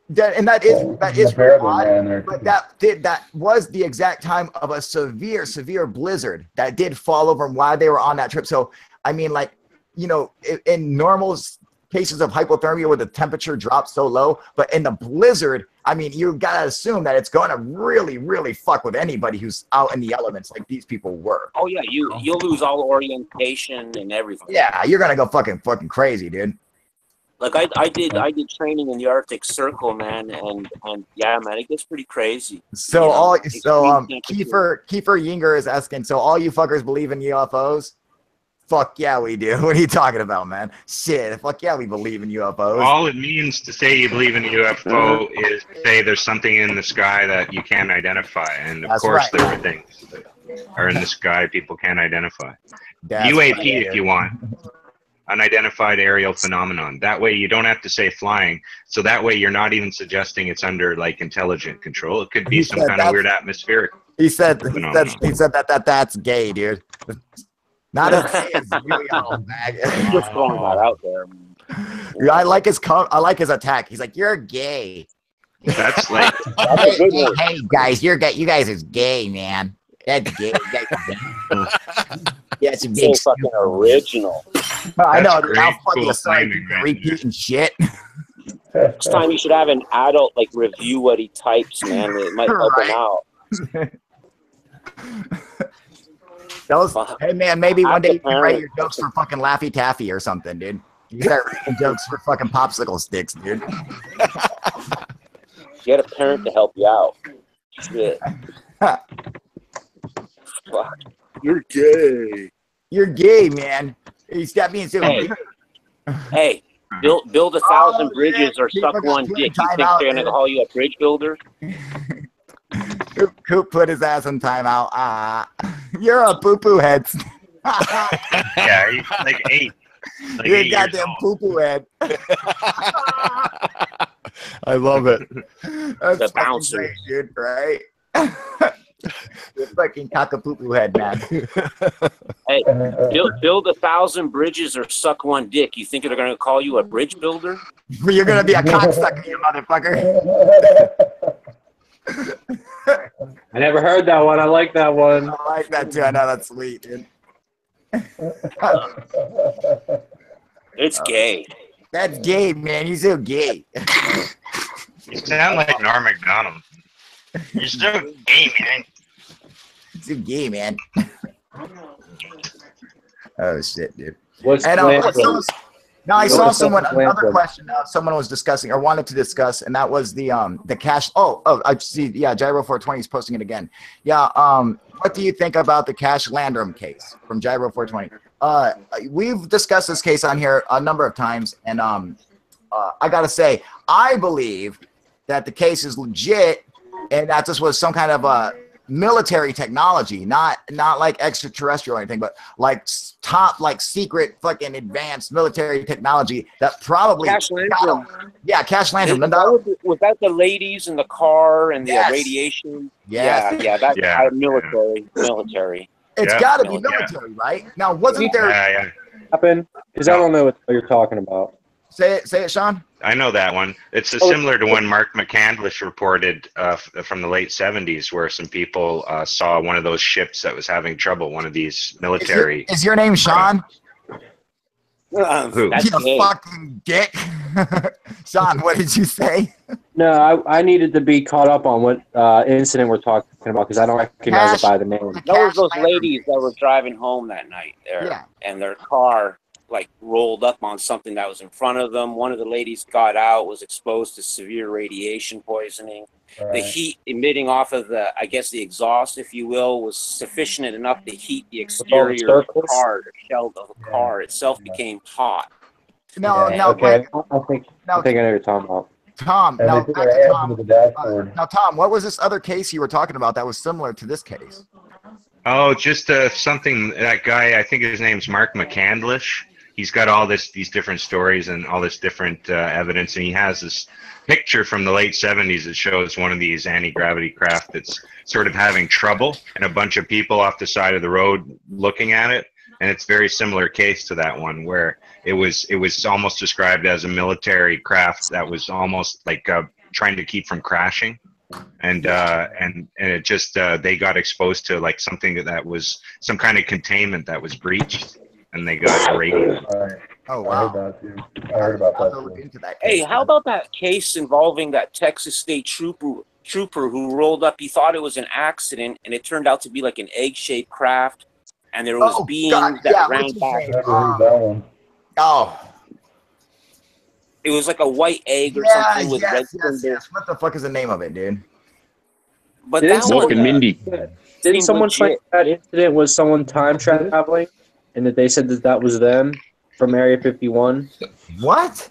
That is odd, but that was the exact time of a severe blizzard that did fall over while they were on that trip. So in normal cases of hypothermia where the temperature drops so low, but in the blizzard, you gotta assume that it's gonna really, really fuck with anybody who's out in the elements like these people were. Oh yeah, you'll lose all orientation and everything. Yeah, you're gonna go fucking crazy, dude. Like I did training in the Arctic Circle, man, and yeah, man, it gets pretty crazy. So Kiefer Yinger is asking, so all you fuckers believe in UFOs? Fuck yeah, we do. What are you talking about, man? Shit, fuck yeah, we believe in UFOs. All it means to say you believe in a UFO is to say there's something in the sky that you can't identify, and of course there are things that are in the sky people can't identify. UAP if you want. Unidentified aerial phenomenon. That way you don't have to say flying. So that way you're not even suggesting it's under intelligent control. It could be some kind of weird atmospheric. He said that's gay, dude. Not as gay as really old bag. Just throwing that out there. I like his attack. He's like, you're gay. That's hey guys, you're gay. You guys is gay, man. That's gay. Yeah, it's a big so fucking original. I know. How fucking aside repeating shit. Next time you should have an adult review what he types, man. It might help him out. Hey man, maybe one day you can write your jokes for fucking Laffy Taffy or something, dude. You start writing jokes for fucking popsicle sticks, dude. Get a parent to help you out. Shit. Fuck. You're gay. You're gay, man. You stop being so gay. Hey, build 1,000 bridges or suck one dick. You think they're gonna call you a bridge builder? Coop put his ass in timeout. You're a poo-poo head. Yeah, he's like 8. You're a goddamn poo-poo head. I love it. That's the bouncer, great, dude, right? You fucking cockapoo head, man. Hey, build 1,000 bridges or suck one dick. You think they're going to call you a bridge builder? You're gonna be a cocksucker, you motherfucker. I never heard that one. I like that one. I like that too. I know that's sweet, dude. It's gay. That's gay, man. You're so gay. You sound like Norm Macdonald. You're so gay, man. You're so gay, man. Oh shit, dude. What's and now I saw someone another Blanford? question someone was discussing or wanted to discuss, and that was the cache. Oh, I see. Yeah, Gyro 420 is posting it again. Yeah. What do you think about the Cash Landrum case from Gyro 420? We've discussed this case on here a number of times, and I gotta say, I believe that the case is legit, and that this was some kind of military technology, not like extraterrestrial or anything, but like top, like secret, fucking advanced military technology that probably. Cash Landrum. Yeah, Cash Landrum. Was that the ladies in the car and the radiation? Yes. Yeah. That's military. It's got to be military, right? Now, wasn't there? Happen? Because I don't know what you're talking about. Say it, Sean. I know that one. It's similar to one Mark McCandlish reported from the late 70s, where some people saw one of those ships that was having trouble, one of these military. Is your name Sean? Who? You fucking dick. Sean, what did you say? No, I needed to be caught up on what incident we're talking about because I don't recognize it by the name. That was those ladies that were driving home that night there, and their car like rolled up on something that was in front of them. One of the ladies got out, was exposed to severe radiation poisoning. Right. The heat emitting off of the exhaust, if you will, was sufficient enough to heat the exterior of the car. The shell of the car itself became hot. No, okay. I think I know what you're talking about. Tom, Tom, what was this other case you were talking about that was similar to this case? Oh, just something, that guy, I think his name's Mark McCandlish. He's got all these different stories and all this different evidence, and he has this picture from the late 70s that shows one of these anti-gravity craft that's sort of having trouble, and a bunch of people off the side of the road looking at it. And it's a very similar case to that one, where it was almost described as a military craft that was almost like trying to keep from crashing, and it just they got exposed to like something that was some kind of containment that was breached, and they got irradiated. Oh wow! I heard about that. Hey, how about that case involving that Texas State trooper who rolled up? He thought it was an accident, and it turned out to be like an egg-shaped craft, and there was beams that ran back. It was like a white egg or something with red skin. Yes. What the fuck is the name of it, dude? But that Mork and Mindy. Didn't someone claim that incident was someone time traveling, and that they said that was them from Area 51? What?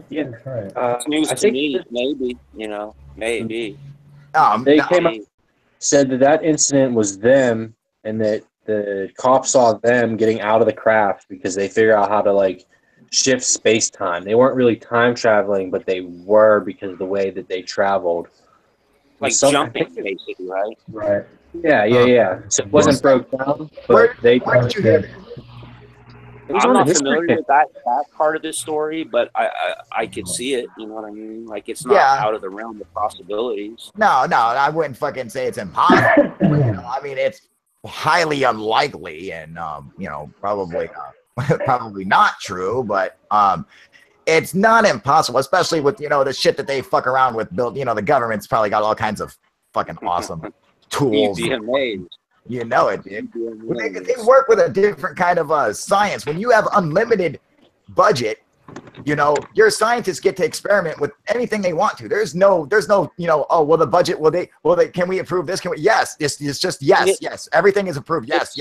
Yeah. News I to think me, maybe, maybe. They came up, said that incident was them, and that the cops saw them getting out of the craft because they figured out how to like shift space time. They weren't really time traveling, but they were because of the way that they traveled. Like jumping, basically, right? Right. Yeah. So it wasn't broke down, but where did you hear it? I'm not familiar with that part of this story, but I could see it. You know what I mean? Like it's not out of the realm of possibilities. No, I wouldn't fucking say it's impossible. I mean, it's highly unlikely, and probably probably not true, but it's not impossible, especially with the shit that they fuck around with. Built, the government's probably got all kinds of fucking awesome tools. You know it, dude. They work with a different kind of science. When you have unlimited budget, your scientists get to experiment with anything they want to. There's no, oh, well, the budget, can we approve this? Yes, it's just yes. Everything is approved. Yes.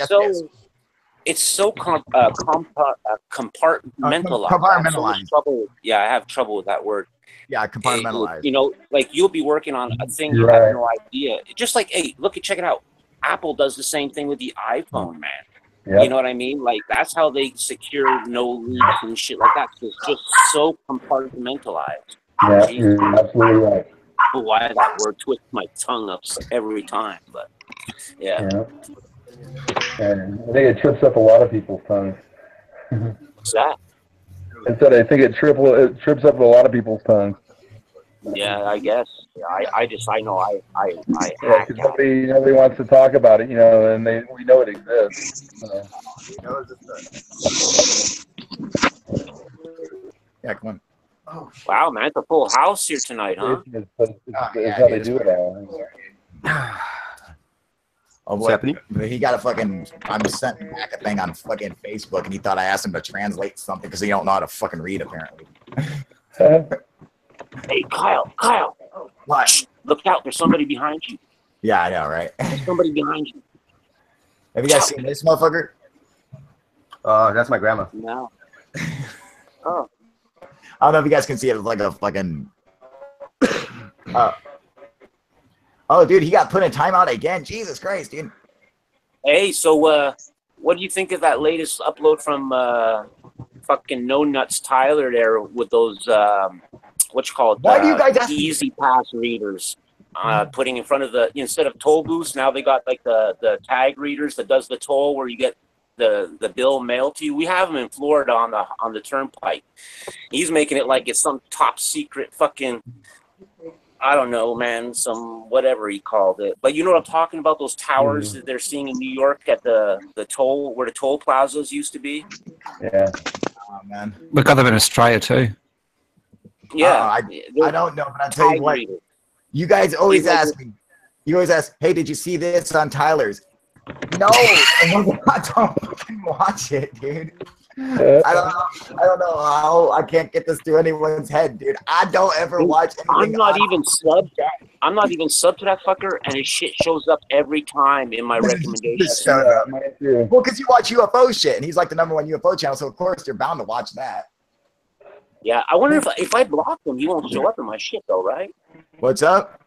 It's so compartmentalized. Compartmentalized. I have trouble with that word. Yeah, compartmentalized. Like you'll be working on a thing you have no idea. Just like, hey, check it out. Apple does the same thing with the iPhone, man. Yep. You know what I mean? Like that's how they secure no leaks and shit like that. It's just so compartmentalized. Yeah, you're absolutely right. why that word twists my tongue up every time, but yeah. And I think it trips up a lot of people's tongues. What's that? I said I think it trips up a lot of people's tongues. Yeah, I guess. Yeah, I know I Yeah, because nobody wants to talk about it, you know, and we know it exists. Yeah, come on. Oh, wow, man, it's a full house here tonight, huh? It's how they do it all. Oh boy, he got a fucking. I'm sending back a thing on fucking Facebook, and he thought I asked him to translate something because he don't know how to fucking read apparently. Hey, Kyle. What? Shh, look out! There's somebody behind you. Yeah, I know, right? There's somebody behind you. Have you guys seen this motherfucker? That's my grandma. No. Oh. I don't know if you guys can see it. It's like a fucking. Oh, dude, he got put in timeout again. Jesus Christ, dude. Hey, so what do you think of that latest upload from fucking No Nuts Tyler there with those what you call it? Why do you guys Easy Pass readers? Putting in front of instead of toll booths, now they got like the tag readers that does the toll where you get the bill mailed to you. We have them in Florida on the turnpike. He's making it like it's some top secret fucking, I don't know, man, some whatever he called it. But you know what I'm talking about? Those towers that they're seeing in New York at the toll, where the toll plazas used to be. Yeah. Oh man. We got them in Australia too. Yeah. I don't know, but I'll tell you what. You guys always ask me. You always ask, "Hey, did you see this on Tyler's?" No, I don't fucking watch it, dude. I don't know how I can't get this through anyone's head, dude. I don't ever watch anything. I'm not even sub to that fucker, and his shit shows up every time in my recommendations. Well, because you watch UFO shit, and he's like the #1 UFO channel, so of course you're bound to watch that. Yeah, I wonder if I block him, he won't show up in my shit though, right? What's up?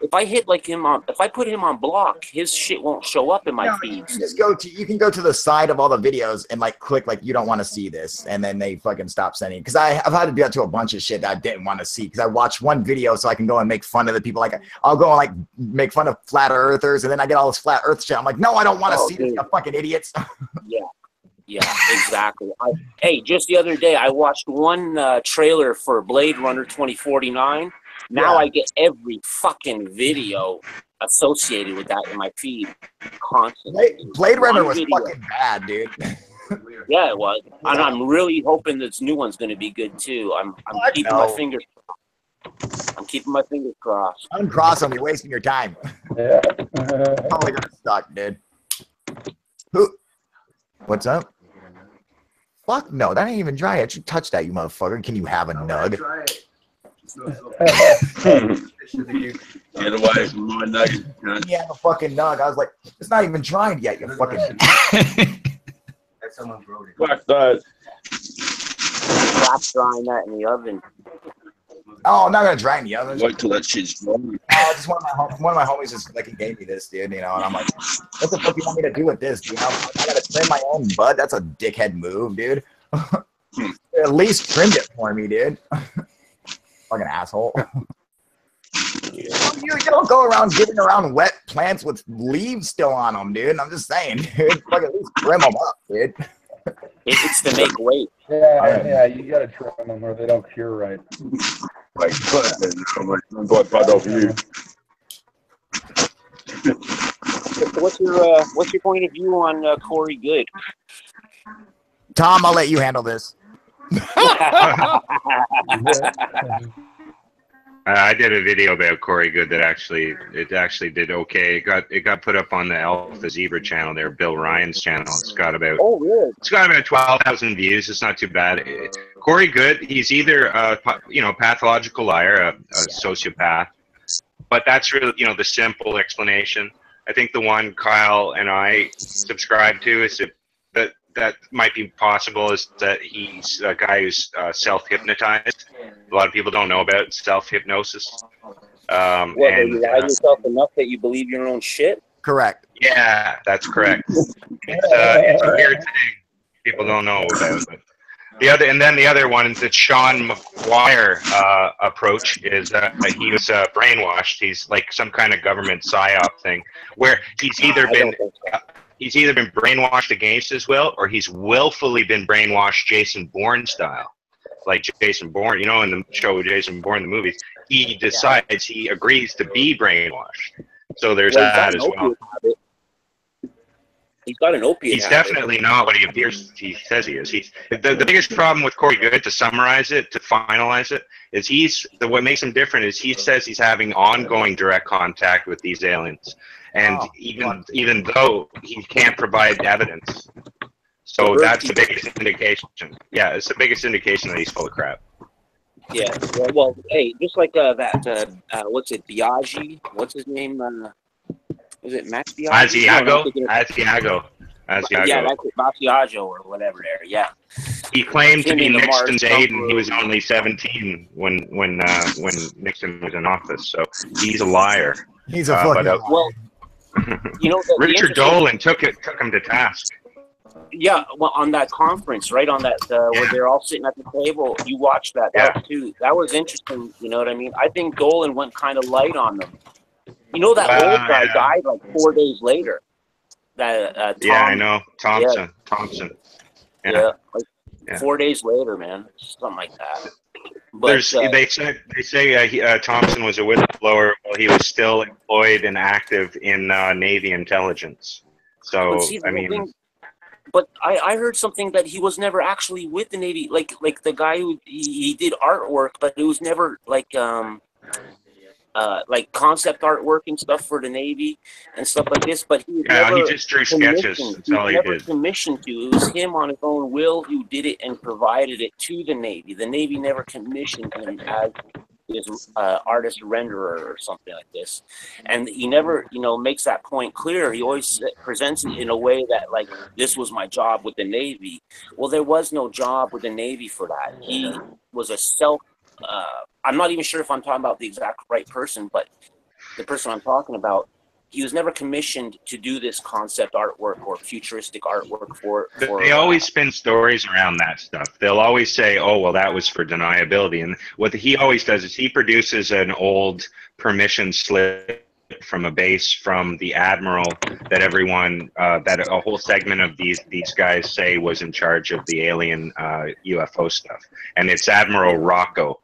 If I hit if I put him on block, his shit won't show up in my feed. You can go to the side of all the videos and like click like you don't want to see this, and then they fucking stop sending. Because I've had to do that to a bunch of shit that I didn't want to see. Because I watched one video so I can go and make fun of the people. Like I'll go and like make fun of flat earthers, and then I get all this flat earth shit. I'm like, no, I don't want to see this, you fucking idiots. Yeah, exactly. Hey, just the other day I watched one trailer for Blade Runner 2049. Now I get every fucking video associated with that in my feed constantly. Blade Runner was fucking bad, dude. Yeah, it was. And I'm really hoping this new one's going to be good too. I'm keeping my fingers crossed. I'm keeping my fingers crossed. Uncross them, you're wasting your time. Yeah. Probably gonna suck, dude. Who? What's up? Fuck no, that ain't even dry. I should touch that, you motherfucker. Can you have a nug? Get away from my nugget. Yeah, a fucking nug. I was like, it's not even drying yet, you fucking. Fuck that. Slap drying that in the oven. Oh, I'm not gonna dry in the oven. Wait till that shit's dry. Just one of my homies just like gave me this, dude. You know, and I'm like, what the fuck do you want me to do with this? You know, I gotta trim my own bud. That's a dickhead move, dude. At least trimmed it for me, dude. Fucking asshole. You don't go around giving around wet plants with leaves still on them, dude. I'm just saying, dude. Fucking at least trim them up, dude. It's to make weight. Yeah, you gotta trim them or they don't cure right. Like, I'm going bud over you. What's your point of view on Corey Good? Tom, I'll let you handle this. I did a video about Corey Good that actually did okay. It got put up on the Alpha Zebra channel there, Bill Ryan's channel. It's got about 12,000 views. It's not too bad. Corey Good, he's either a pathological liar, a sociopath, but that's really the simple explanation. I think the one Kyle and I subscribe to is that might be possible is that he's a guy who's self-hypnotized. A lot of people don't know about self-hypnosis. You lie yourself enough that you believe your own shit? Correct. Yeah, that's correct. It's a weird thing people don't know about it. the other one that Sean McGuire approach is he was brainwashed. He's like some kind of government psyop thing where he's either been brainwashed against his will, or he's willfully been brainwashed Jason Bourne style. Like Jason Bourne, you know, in the show Jason Bourne, the movies, he decides he agrees to be brainwashed. So there's that as well. He's got an opiate. He's definitely not what he appears. He says he is. He's the biggest problem with Corey Good, to summarize it, to finalize it, is what makes him different is he says he's having ongoing direct contact with these aliens, and even though he can't provide evidence, so that's the biggest indication. Yeah, it's the biggest indication that he's full of crap. Yeah. Well, hey, just like that. What's it? Biaggi? What's his name? Was it Max Biaggi? Asiago. Yeah, that's it, Basiago or whatever there. Yeah. He claimed to be Nixon's aide, and he was only 17 when Nixon was in office. So he's a liar. He's a fucking liar. Well, you know, Richard Dolan took him to task. Yeah, well, on that conference, right on that where they're all sitting at the table, you watched that. That was interesting. You know what I mean? I think Dolan went kind of light on them. You know that old guy died like 4 days later. That Tom, yeah, I know Thompson. Yeah, like 4 days later, man, something like that. But they say Thompson was a whistleblower while he was still employed and active in Navy intelligence. So I mean. But I heard something that he was never actually with the Navy. Like the guy who he did artwork, but it was never like concept artwork and stuff for the Navy and stuff like this. But he he just drew sketches. That's all he never did. commissioned to. It was him on his own will who did it and provided it to the Navy. The Navy never commissioned him as his artist renderer or something like this, and he never makes that point clear. He always presents it in a way that like, this was my job with the Navy. Well, there was no job with the Navy for that. He was a I'm not even sure if I'm talking about the exact right person, but the person I'm talking about, he was never commissioned to do this concept artwork or futuristic artwork for they always spin stories around that stuff. They'll always say, oh, well, that was for deniability. And what he always does is he produces an old permission slip from a base from the admiral that everyone, that a whole segment of these guys say was in charge of the alien UFO stuff. And it's Admiral Rocco.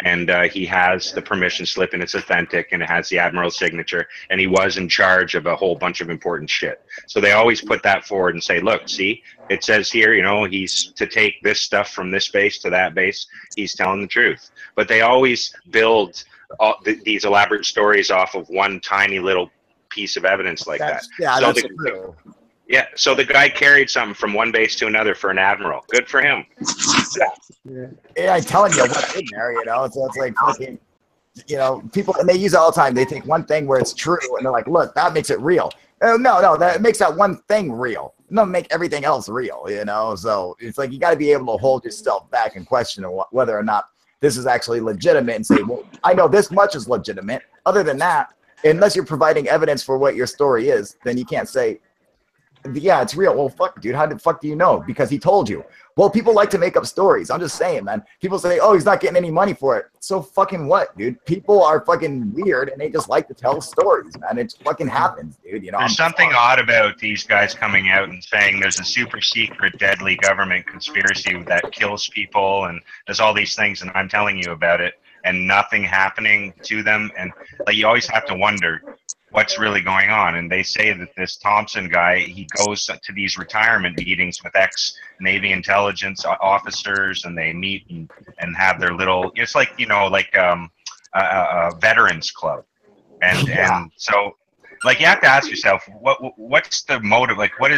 And he has the permission slip, and it's authentic, and it has the admiral's signature, and he was in charge of a whole bunch of important shit. So they always put that forward and say, look, see, it says here, he's to take this stuff from this base to that base. He's telling the truth. But they always build these elaborate stories off of one tiny little piece of evidence like that. Yeah, so that's true. Yeah, so the guy carried something from one base to another for an admiral. Good for him. Yeah, I'm telling you what's in there, So it's like fucking, people, and they use it all the time. They take one thing where it's true, and they're like, look, that makes it real. No, that makes that one thing real. No, make everything else real, So it's like you got to be able to hold yourself back and question whether or not this is actually legitimate and say, well, I know this much is legitimate. Other than that, unless you're providing evidence for what your story is, then you can't say, yeah, it's real. Well, fuck, dude, how the fuck do you know? Because he told you. Well, people like to make up stories. I'm just saying, man. People say, oh, he's not getting any money for it. So fucking what, dude? People are fucking weird, and they just like to tell stories, man. It fucking happens, dude. There's something odd about these guys coming out and saying there's a super secret, deadly government conspiracy that kills people and does all these things, and I'm telling you about it, and nothing happening to them. And like, you always have to wonder what's really going on. And they say that this Thompson guy, he goes to these retirement meetings with ex-Navy intelligence officers, and they meet and have their little, it's like, a veterans club. And so, like, you have to ask yourself, what's the motive? Like, what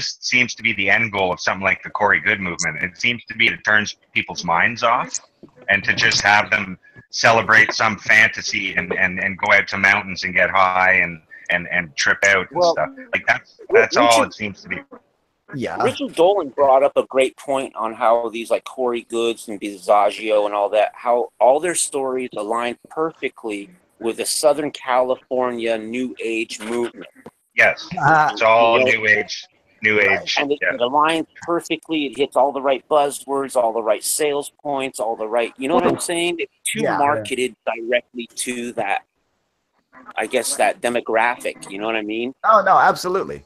seems to be the end goal of something like the Corey Good movement? It seems to be it turns people's minds off, and to just have them celebrate some fantasy and go out to mountains and get high and trip out and stuff. Like that's all it seems to be. Yeah. Richard Dolan brought up a great point on how these like Corey Goods and Basiago and all that, how all their stories align perfectly with the Southern California New Age movement. Yes, it's all New Age. New age. And it aligns perfectly. It hits all the right buzzwords, all the right sales points, all the right, you know what I'm saying? It's too marketed directly to that, I guess, that demographic. You know what I mean? Oh, no, absolutely.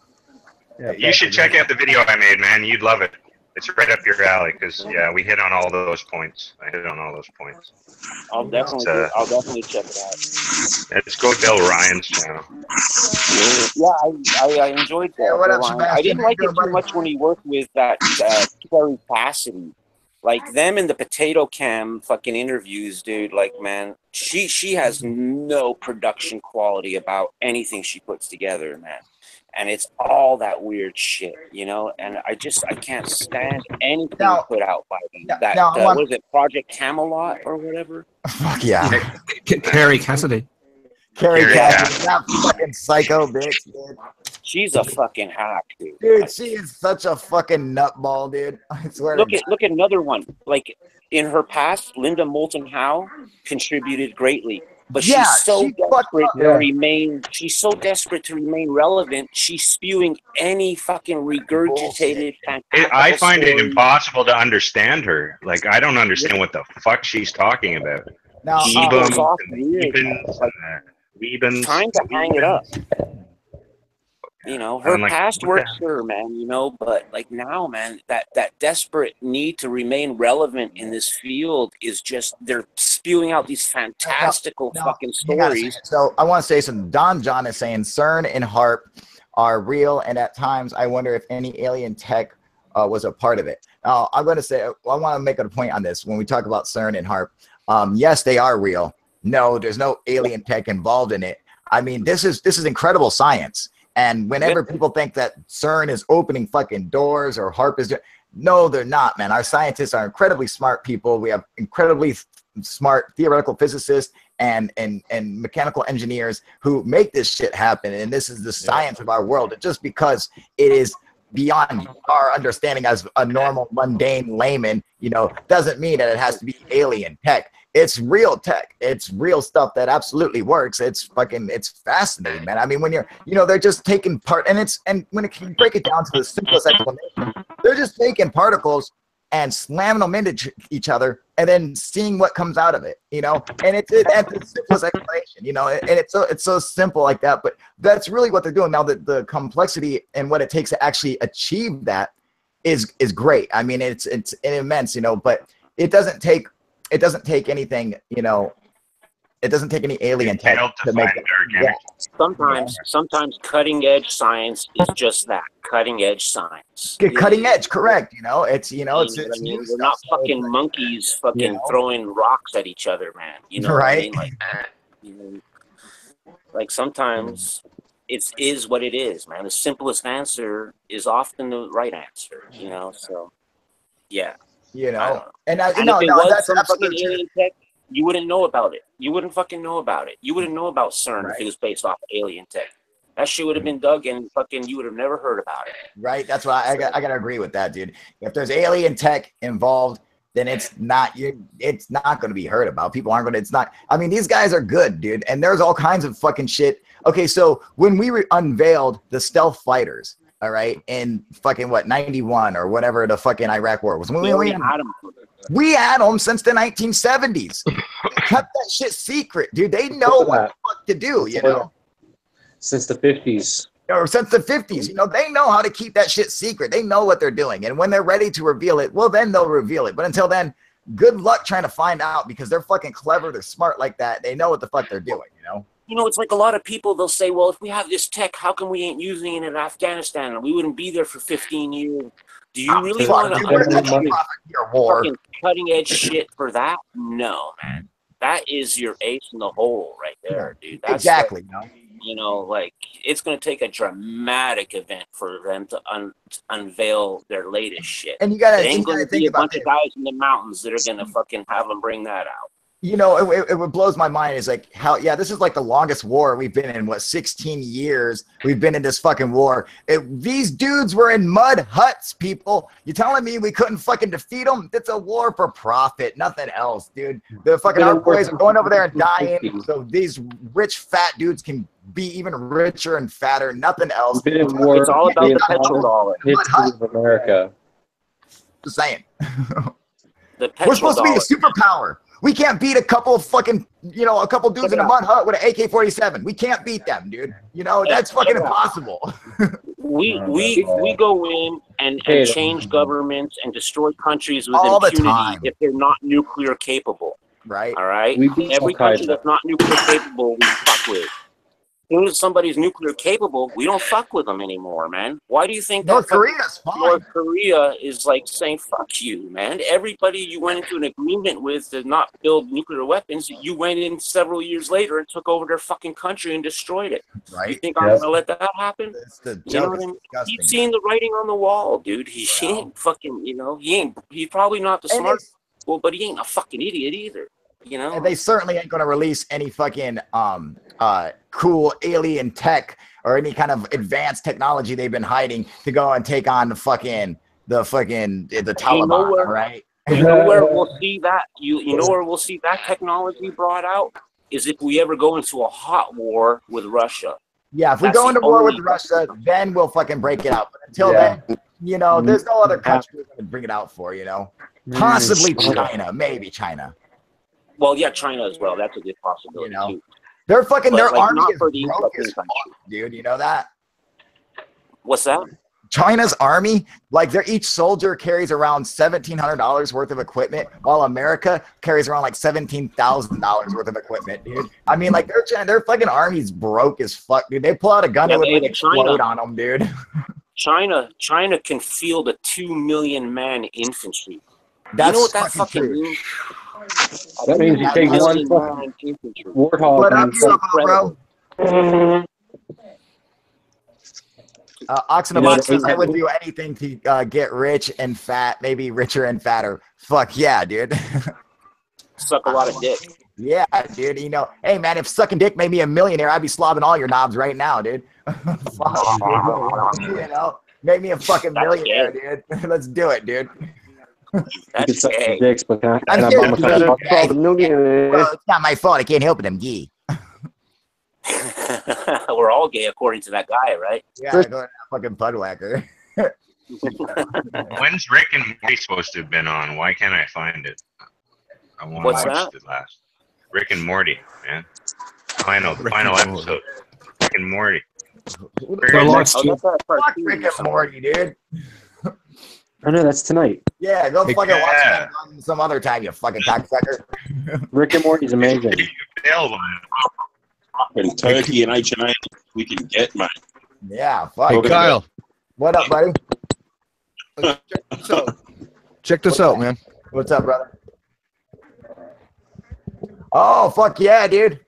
Yeah, You should check out the video I made, man. You'd love it. It's right up your alley because we hit on all those points. I hit on all those points. I'll definitely check it out. Let's go Bill Ryan's channel. Yeah, I enjoyed that. what up, Ryan. Sebastian? I didn't like it too much when he worked with that Terry Cassidy. Like them in the potato cam fucking interviews, dude. Like, man, she has no production quality about anything she puts together, man. And it's all that weird shit, you know. And I can't stand anything put out by them. What is it, Project Camelot or whatever? Fuck yeah. Carrie Cassidy. Carrie Cassidy, that fucking psycho bitch, dude. She's a fucking hack, dude. Dude, she is such a fucking nutball, dude. I swear. Look at another one. Like in her past, Linda Moulton Howe contributed greatly. But she's so desperate to remain. She's so desperate to remain relevant. She's spewing any fucking regurgitated. I find it impossible to understand her. Like I don't understand what the fuck she's talking about. Now, she goes off weird. Time to hang it up. You know, her past works for her, man, you know, but like now, man, that desperate need to remain relevant in this field is just, they're spewing out these fantastical fucking stories. So I want to say something. Don John is saying CERN and HAARP are real, and at times I wonder if any alien tech was a part of it. Now, I'm going to say, I want to make a point on this when we talk about CERN and HAARP. Yes, they are real. No, there's no alien tech involved in it. I mean, this is incredible science. And whenever people think that CERN is opening fucking doors or HAARP is, no, they're not, man. Our scientists are incredibly smart people. We have incredibly smart theoretical physicists and mechanical engineers who make this shit happen. And this is the science of our world. And just because it is beyond our understanding as a normal, mundane layman, you know, doesn't mean that it has to be alien tech. It's real tech. It's real stuff that absolutely works. It's fascinating, man. I mean, when they're just taking part, and when it can break it down to the simplest explanation, they're just taking particles and slamming them into each other and then seeing what comes out of it, you know? And it's the simplest explanation, you know? And it's so simple like that, but that's really what they're doing. Now, the complexity and what it takes to actually achieve that is great. I mean, it's immense, you know, but it doesn't take anything, you know, it doesn't take any alien tech to make it. Yeah. Sometimes cutting edge science is just that, cutting edge science. Cutting edge, correct. You know, it's we're not fucking monkeys fucking throwing rocks at each other, man. You know what I mean? Like sometimes it is what it is, man. The simplest answer is often the right answer, you know, so yeah. You know, if it was some fucking alien tech, you wouldn't know about it. You wouldn't fucking know about it. You wouldn't know about CERN if it was based off of alien tech. That shit would have been dug and fucking you would have never heard about it. Right. That's why I gotta agree with that, dude. If there's alien tech involved, then it's not going to be heard about. People aren't going to. It's not. I mean, these guys are good, dude. And there's all kinds of fucking shit. Okay, so when we unveiled the stealth fighters. All right, in fucking 91 or whatever the fucking Iraq war was. We had them since the 1970s. They kept that shit secret, dude. They know what the fuck to do, you know. Since the 50s. Or since the 50s, you know, they know how to keep that shit secret. They know what they're doing, and when they're ready to reveal it, well, then they'll reveal it. But until then, good luck trying to find out because they're fucking clever. They're smart like that. They know what the fuck they're doing, you know. You know, it's like a lot of people, they'll say, well, if we have this tech, how come we ain't using it in Afghanistan? We wouldn't be there for 15 years. Do you really want to fucking cutting edge shit for that? No, man. That is your ace in the hole right there, dude. That's exactly. You know, like, it's going to take a dramatic event for them to unveil their latest shit. And you got to think about a bunch of guys in the mountains that are going to fucking have them bring that out. you know, it blows my mind is like how, yeah, this is like the longest war we've been in. What, 16 years we've been in this fucking war. These dudes were in mud huts, people. You telling me we couldn't fucking defeat them? It's a war for profit, nothing else, dude. The fucking our boys are going over there and dying, so these rich fat dudes can be even richer and fatter. Nothing else. It's all about the petrodollar. History of America. Just saying. We're supposed to be a superpower. We can't beat a couple of fucking, you know, a couple dudes in a mud hut with an AK-47. We can't beat them, dude. You know, that's fucking impossible. We go in and change governments and destroy countries with all impunity the time if they're not nuclear capable. Right. All right. Every country that's not nuclear capable, we fuck with. As soon as somebody's nuclear capable, we don't fuck with them anymore, man. Why do you think North Korea's fine? North Korea is like saying fuck you, man? Everybody you went into an agreement with to not build nuclear weapons, you went in several years later and took over their fucking country and destroyed it. Right. You think I'm gonna let that happen? You know what I mean? He's seen the writing on the wall, dude. He ain't fucking, you know, he's probably not the smartest, but he ain't a fucking idiot either. You know, and they certainly ain't going to release any fucking cool alien tech or any kind of advanced technology they've been hiding to go and take on the Taliban, right? You know where we'll see that? You know where we'll see that technology brought out is if we ever go into a hot war with Russia. Yeah, if we go into war with Russia, then we'll fucking break it out. But until then, you know, there's no other country we're going to bring it out for. You know, possibly China, maybe China. Well, yeah, China as well. That's a good possibility, too. They're fucking, But, their like, army not is for these broke fucking as fuck, dude. You know that? What's that? China's army, like each soldier carries around $1,700 worth of equipment, while America carries around like $17,000 worth of equipment, dude. I mean, like their fucking army's broke as fuck, dude. They pull out a gun and would like explode on them, dude. China can field a 2 million man infantry. That's you know what that fucking fucking true. means? That means you take one fucking warthog and bro. Ox in the Box says, I would do anything to get rich and fat, maybe richer and fatter. Fuck yeah, dude. Suck a lot of dick. Yeah, dude. You know, hey, man, if sucking dick made me a millionaire, I'd be slobbing all your knobs right now, dude. Fuck, you know, make me a fucking millionaire, dude. Let's do it, dude. That's suck some dicks, but can I Well, it's it's not my fault. I can't help it. I'm gay. We're all gay according to that guy, right? Yeah, I go to that fucking Budwhacker. When's Rick and Morty supposed to have been on? Why can't I find it? I want to watch the last. Rick and Morty, man. Final episode. Rick and Morty. Fuck Rick and Morty, dude. Oh no, that's tonight. Yeah, go fucking watch that some other time, you fucking cocksucker. Rick and Morty's amazing. And turkey and H&A we can get, mate. Yeah, fuck. Hey, Kyle. What up, buddy? Check this out, man. What's up, brother? Oh, fuck yeah, dude.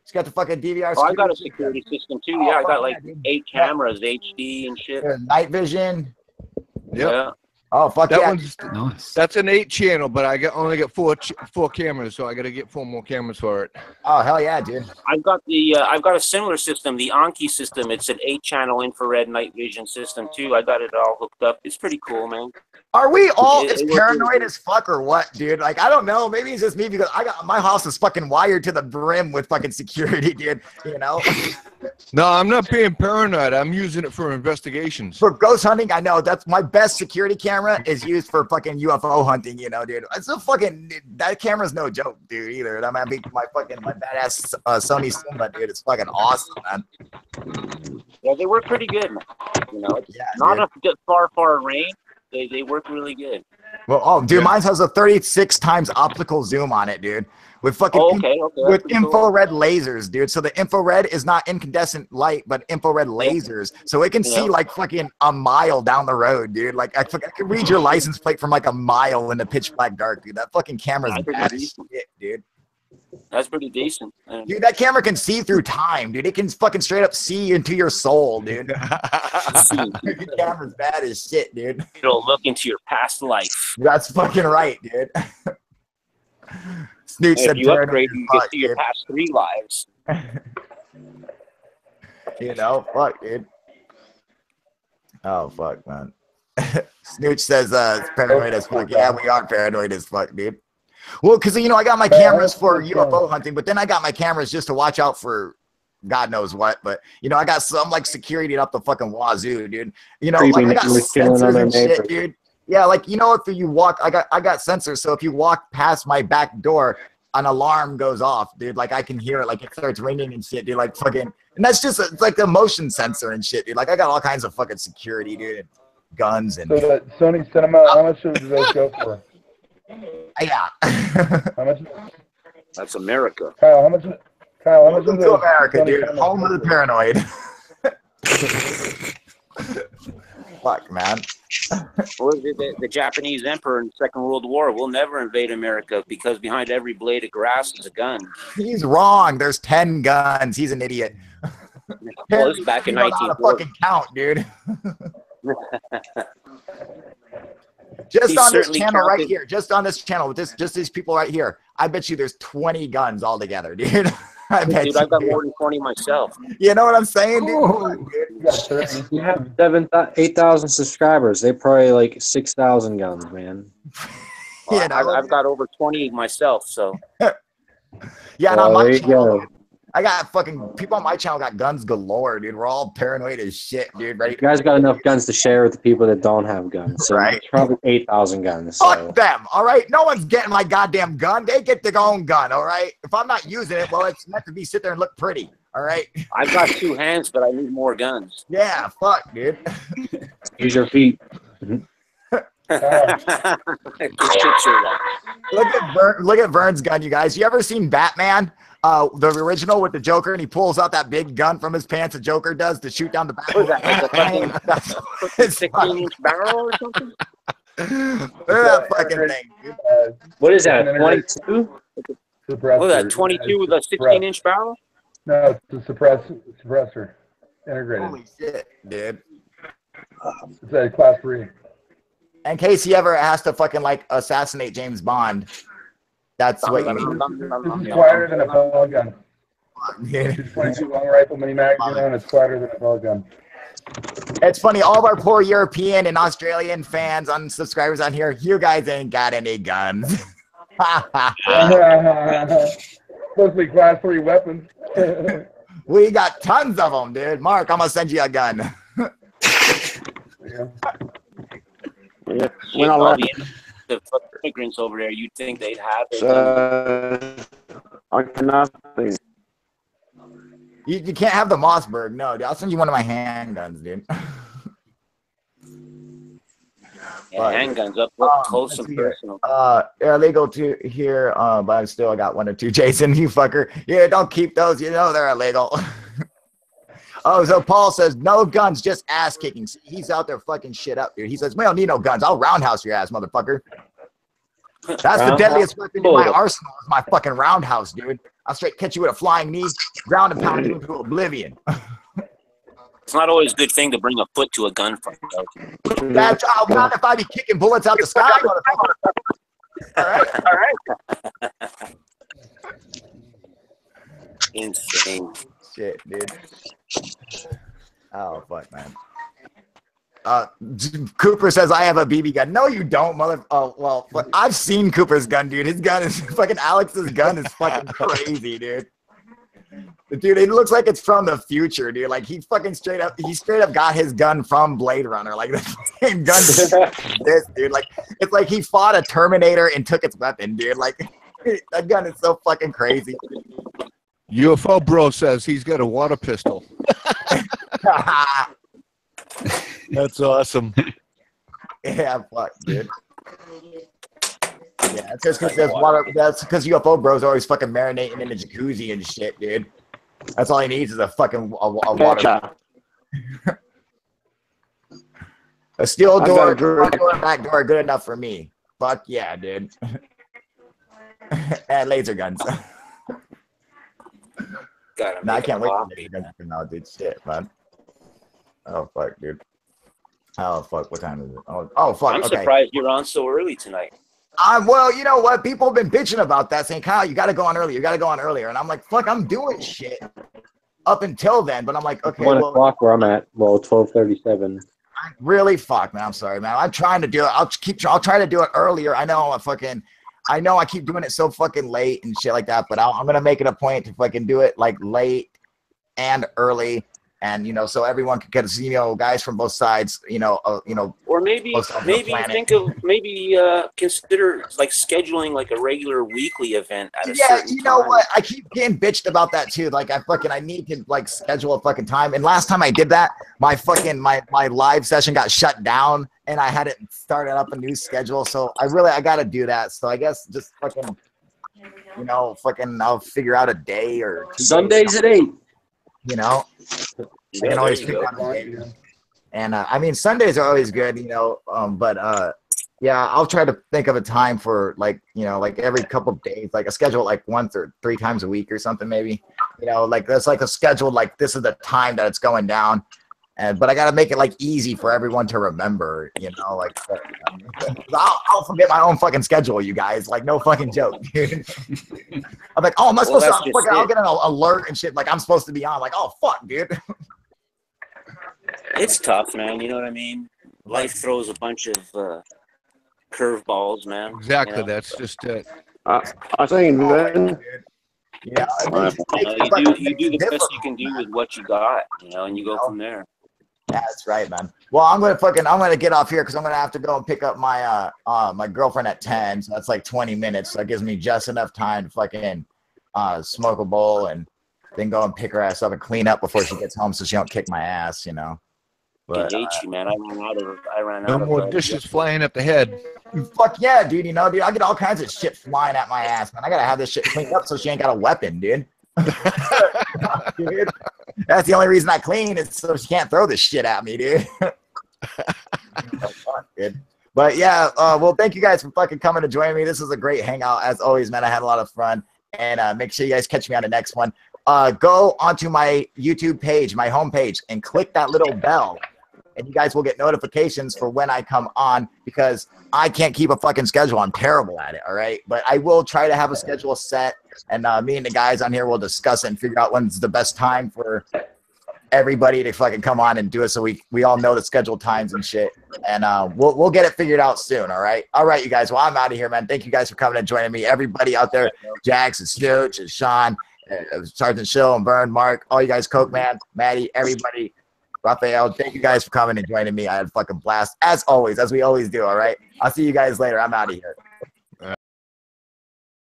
He's got the fucking DVR. Oh, I got a security system too. Yeah, I got like 8 cameras, HD and shit. Night vision. Yep. Yeah. Oh, fuck that yeah. One's, nice. That's an 8 channel, but I only get four cameras, so I got to get 4 more cameras for it. Oh, hell yeah, dude. I've got a similar system, the Anki system. It's an 8-channel infrared night vision system too. I got it all hooked up. It's pretty cool, man. Are we all as paranoid as fuck or what, dude? Like, I don't know. Maybe it's just me because my house is fucking wired to the brim with fucking security, dude. You know? No, I'm not being paranoid. I'm using it for investigations. For ghost hunting, I know that's my best security camera is used for fucking UFO hunting. You know, dude. It's a fucking that camera's no joke, dude. Either. I'm having my badass Sony Cinema, dude. It's fucking awesome, man. Yeah, they work pretty good, man. You know, it's not a far range. They work really good. Well, dude, mine has a 36 times optical zoom on it, dude. With fucking with infrared lasers, dude. So the infrared is not incandescent light, but infrared lasers. So it can see like fucking a mile down the road, dude. Like I can read your license plate from like a mile in the pitch black dark, dude. That fucking camera's bad as shit, dude. That's pretty decent. Dude, that camera can see through time, dude. It can fucking straight up see into your soul, dude. Your camera's bad as shit, dude. It'll look into your past life. That's fucking right, dude. Snoot said if you upgrade, you get to your past 3 lives. You know, fuck, dude. Oh, fuck, man. Snooch says, paranoid as fuck. Yeah, we are paranoid as fuck, dude. Well, because, you know, I got my cameras for UFO hunting, but then I got my cameras just to watch out for God knows what. But, you know, I got some, like, security up the fucking wazoo, dude. You know, like, I got sensors and shit, dude. Yeah, like, you know, if you walk, I got sensors, so if you walk past my back door, an alarm goes off, dude. Like, I can hear it, like, it starts ringing and shit, dude. Like, fucking, and that's just, it's like the motion sensor and shit, dude. Like, I got all kinds of fucking security, dude, and guns and... So that Sony Cinema, how much did those go for? Yeah. How much? That's America. Kyle, how much is Welcome to America, dude. Home of the paranoid. Fuck, man. Or the Japanese emperor in the Second World War will never invade America because behind every blade of grass is a gun. He's wrong. There's 10 guns. He's an idiot. Well, this is back in 1940. Fucking count, dude. Just on this channel right here, just on this channel with just these people right here, I bet you there's 20 guns altogether, dude. Dude, I've got more than 20 myself. You know what I'm saying, dude? You have 8,000 subscribers. They probably like 6,000 guns, man. Well, you know, I've got over 20 myself, so. Yeah, and on my channel, I got fucking people on my channel got guns galore, dude. We're all paranoid as shit, dude. Right? You guys got enough guns to share with the people that don't have guns. So right? Probably 8,000 guns. Fuck them, all right? No one's getting my goddamn gun. They get their own gun, all right? If I'm not using it, well, it's meant to be sit there and look pretty, all right? I've got 2 hands, but I need more guns. Yeah, fuck, dude. Use your feet. Look at Vern's gun, you guys. You ever seen Batman? The original with the Joker, and he pulls out that big gun from his pants. The Joker does to shoot down the back. What is that? Like a fucking 16-inch barrel or something? Look at that fucking thing, dude. What is that? 22? What is that? 22 with a 16-inch barrel? No, it's a suppressor. Integrated. Holy shit, dude. It's a class 3. In case he ever has to fucking like assassinate James Bond. That's what you mean. This is quieter than a pellet gun. It's 22 long rifle mini magazine, and it's quieter than a pellet gun. It's funny, all of our poor European and Australian fans and subscribers on here, you guys ain't got any guns. Mostly class 3 weapons. We got tons of them, dude. Mark, I'm gonna send you a gun. Yeah. When all the immigrants over there, you'd think they'd have it. I cannot think. You can't have the Mossberg. No, dude. I'll send you one of my handguns, dude. Yeah, handguns up close and personal. Illegal to here, but I still got 1 or 2. Jason, you fucker. Yeah, don't keep those. You know they're illegal. Oh, so Paul says, no guns, just ass kicking. He's out there fucking shit up, dude. He says, we don't need no guns. I'll roundhouse your ass, motherfucker. That's the deadliest weapon in my arsenal is my fucking roundhouse, dude. I'll straight catch you with a flying knee, ground and pound you into oblivion. It's not always a good thing to bring a foot to a gunfight, though. That's not if I be kicking bullets out the sky, motherfucker. All right. Insane. Shit, dude. Oh, fuck, man. Cooper says, I have a BB gun. No, you don't, mother. Oh, well, I've seen Cooper's gun, dude. His gun is fucking Alex's gun is fucking crazy, dude. Dude, it looks like it's from the future, dude. Like he straight up got his gun from Blade Runner. Like the same gun this, dude. Like it's like he fought a Terminator and took its weapon, dude. Like that gun is so fucking crazy. UFO bro says he's got a water pistol. That's awesome. Yeah, fuck, dude. Yeah, that's because UFO bros are always fucking marinating in the jacuzzi and shit, dude. That's all he needs is a fucking a water. A steel door, front door, and back door, good enough for me. Fuck yeah, dude. And laser guns. No, I can't wait for laser guns to come out, dude. Shit, man. Oh fuck, dude. Oh fuck, what time is it? Oh fuck. I'm surprised you're on so early tonight. Well, you know what? People have been bitching about that, saying, Kyle, you got to go on earlier. You got to go on earlier. And I'm like, fuck, I'm doing shit up until then. But I'm like, okay, 1 o'clock where I'm at. Well, 12:37. Really, fuck, man. I'm sorry, man. I'm trying to do it. I'll try to do it earlier. I know I keep doing it so fucking late and shit like that. But I'm gonna make it a point to fucking do it like late and early. And so everyone can get, guys from both sides, or maybe consider like scheduling like a regular weekly event at a certain time. What? I keep getting bitched about that too. Like I need to like schedule a fucking time. And last time I did that, my live session got shut down, and I had to start up a new schedule. So I got to do that. So I guess just fucking I'll figure out a day or Sundays at 8. I can always pick out a day. And I mean, Sundays are always good, but yeah, I'll try to think of a time for like every couple of days, like a schedule like once or 3 times a week or something, maybe, like that's like a schedule, like this is the time that it's going down. But I got to make it like easy for everyone to remember, like I'll forget my own fucking schedule, you guys, like no fucking joke, dude. I'm like, oh, am I supposed to? I'll get an alert and shit, like I'm supposed to be on, like, oh fuck, dude. It's tough, man. You know what I mean? Life throws a bunch of curveballs, man. Exactly. That's just it. I think then. Yeah, you do the best you can do with what you got, and you go from there. Yeah, that's right, man. Well, I'm gonna get off here because I'm gonna have to go and pick up my my girlfriend at 10. So that's like 20 minutes. So that gives me just enough time to fucking smoke a bowl and then go and pick her ass up and clean up before she gets home so she don't kick my ass, But I hate you, man. I ran out No of more dishes flying at the head. Fuck yeah, dude. Dude, I get all kinds of shit flying at my ass, man. I gotta have this shit cleaned up so she ain't got a weapon, dude. Dude, that's the only reason I clean is so she can't throw this shit at me, dude. But yeah, well, thank you guys for fucking coming to join me. This was a great hangout as always, man. I had a lot of fun, and make sure you guys catch me on the next one. Go onto my YouTube page, my homepage, and click that little bell, and you guys will get notifications for when I come on, because I can't keep a fucking schedule. I'm terrible at it, all right? But I will try to have a schedule set, and me and the guys on here will discuss it and figure out when's the best time for everybody to fucking come on and do it, so we all know the scheduled times and shit. And we'll get it figured out soon, all right? All right, you guys. Well, I'm out of here, man. Thank you guys for coming and joining me. Everybody out there, Jax and Stooch and Sean, Sergeant Shill and Byrne, Mark, all you guys, Coke Man, Maddie, everybody, Raphael, thank you guys for coming and joining me. I had a fucking blast, as always, as we always do, all right? I'll see you guys later. I'm out of here.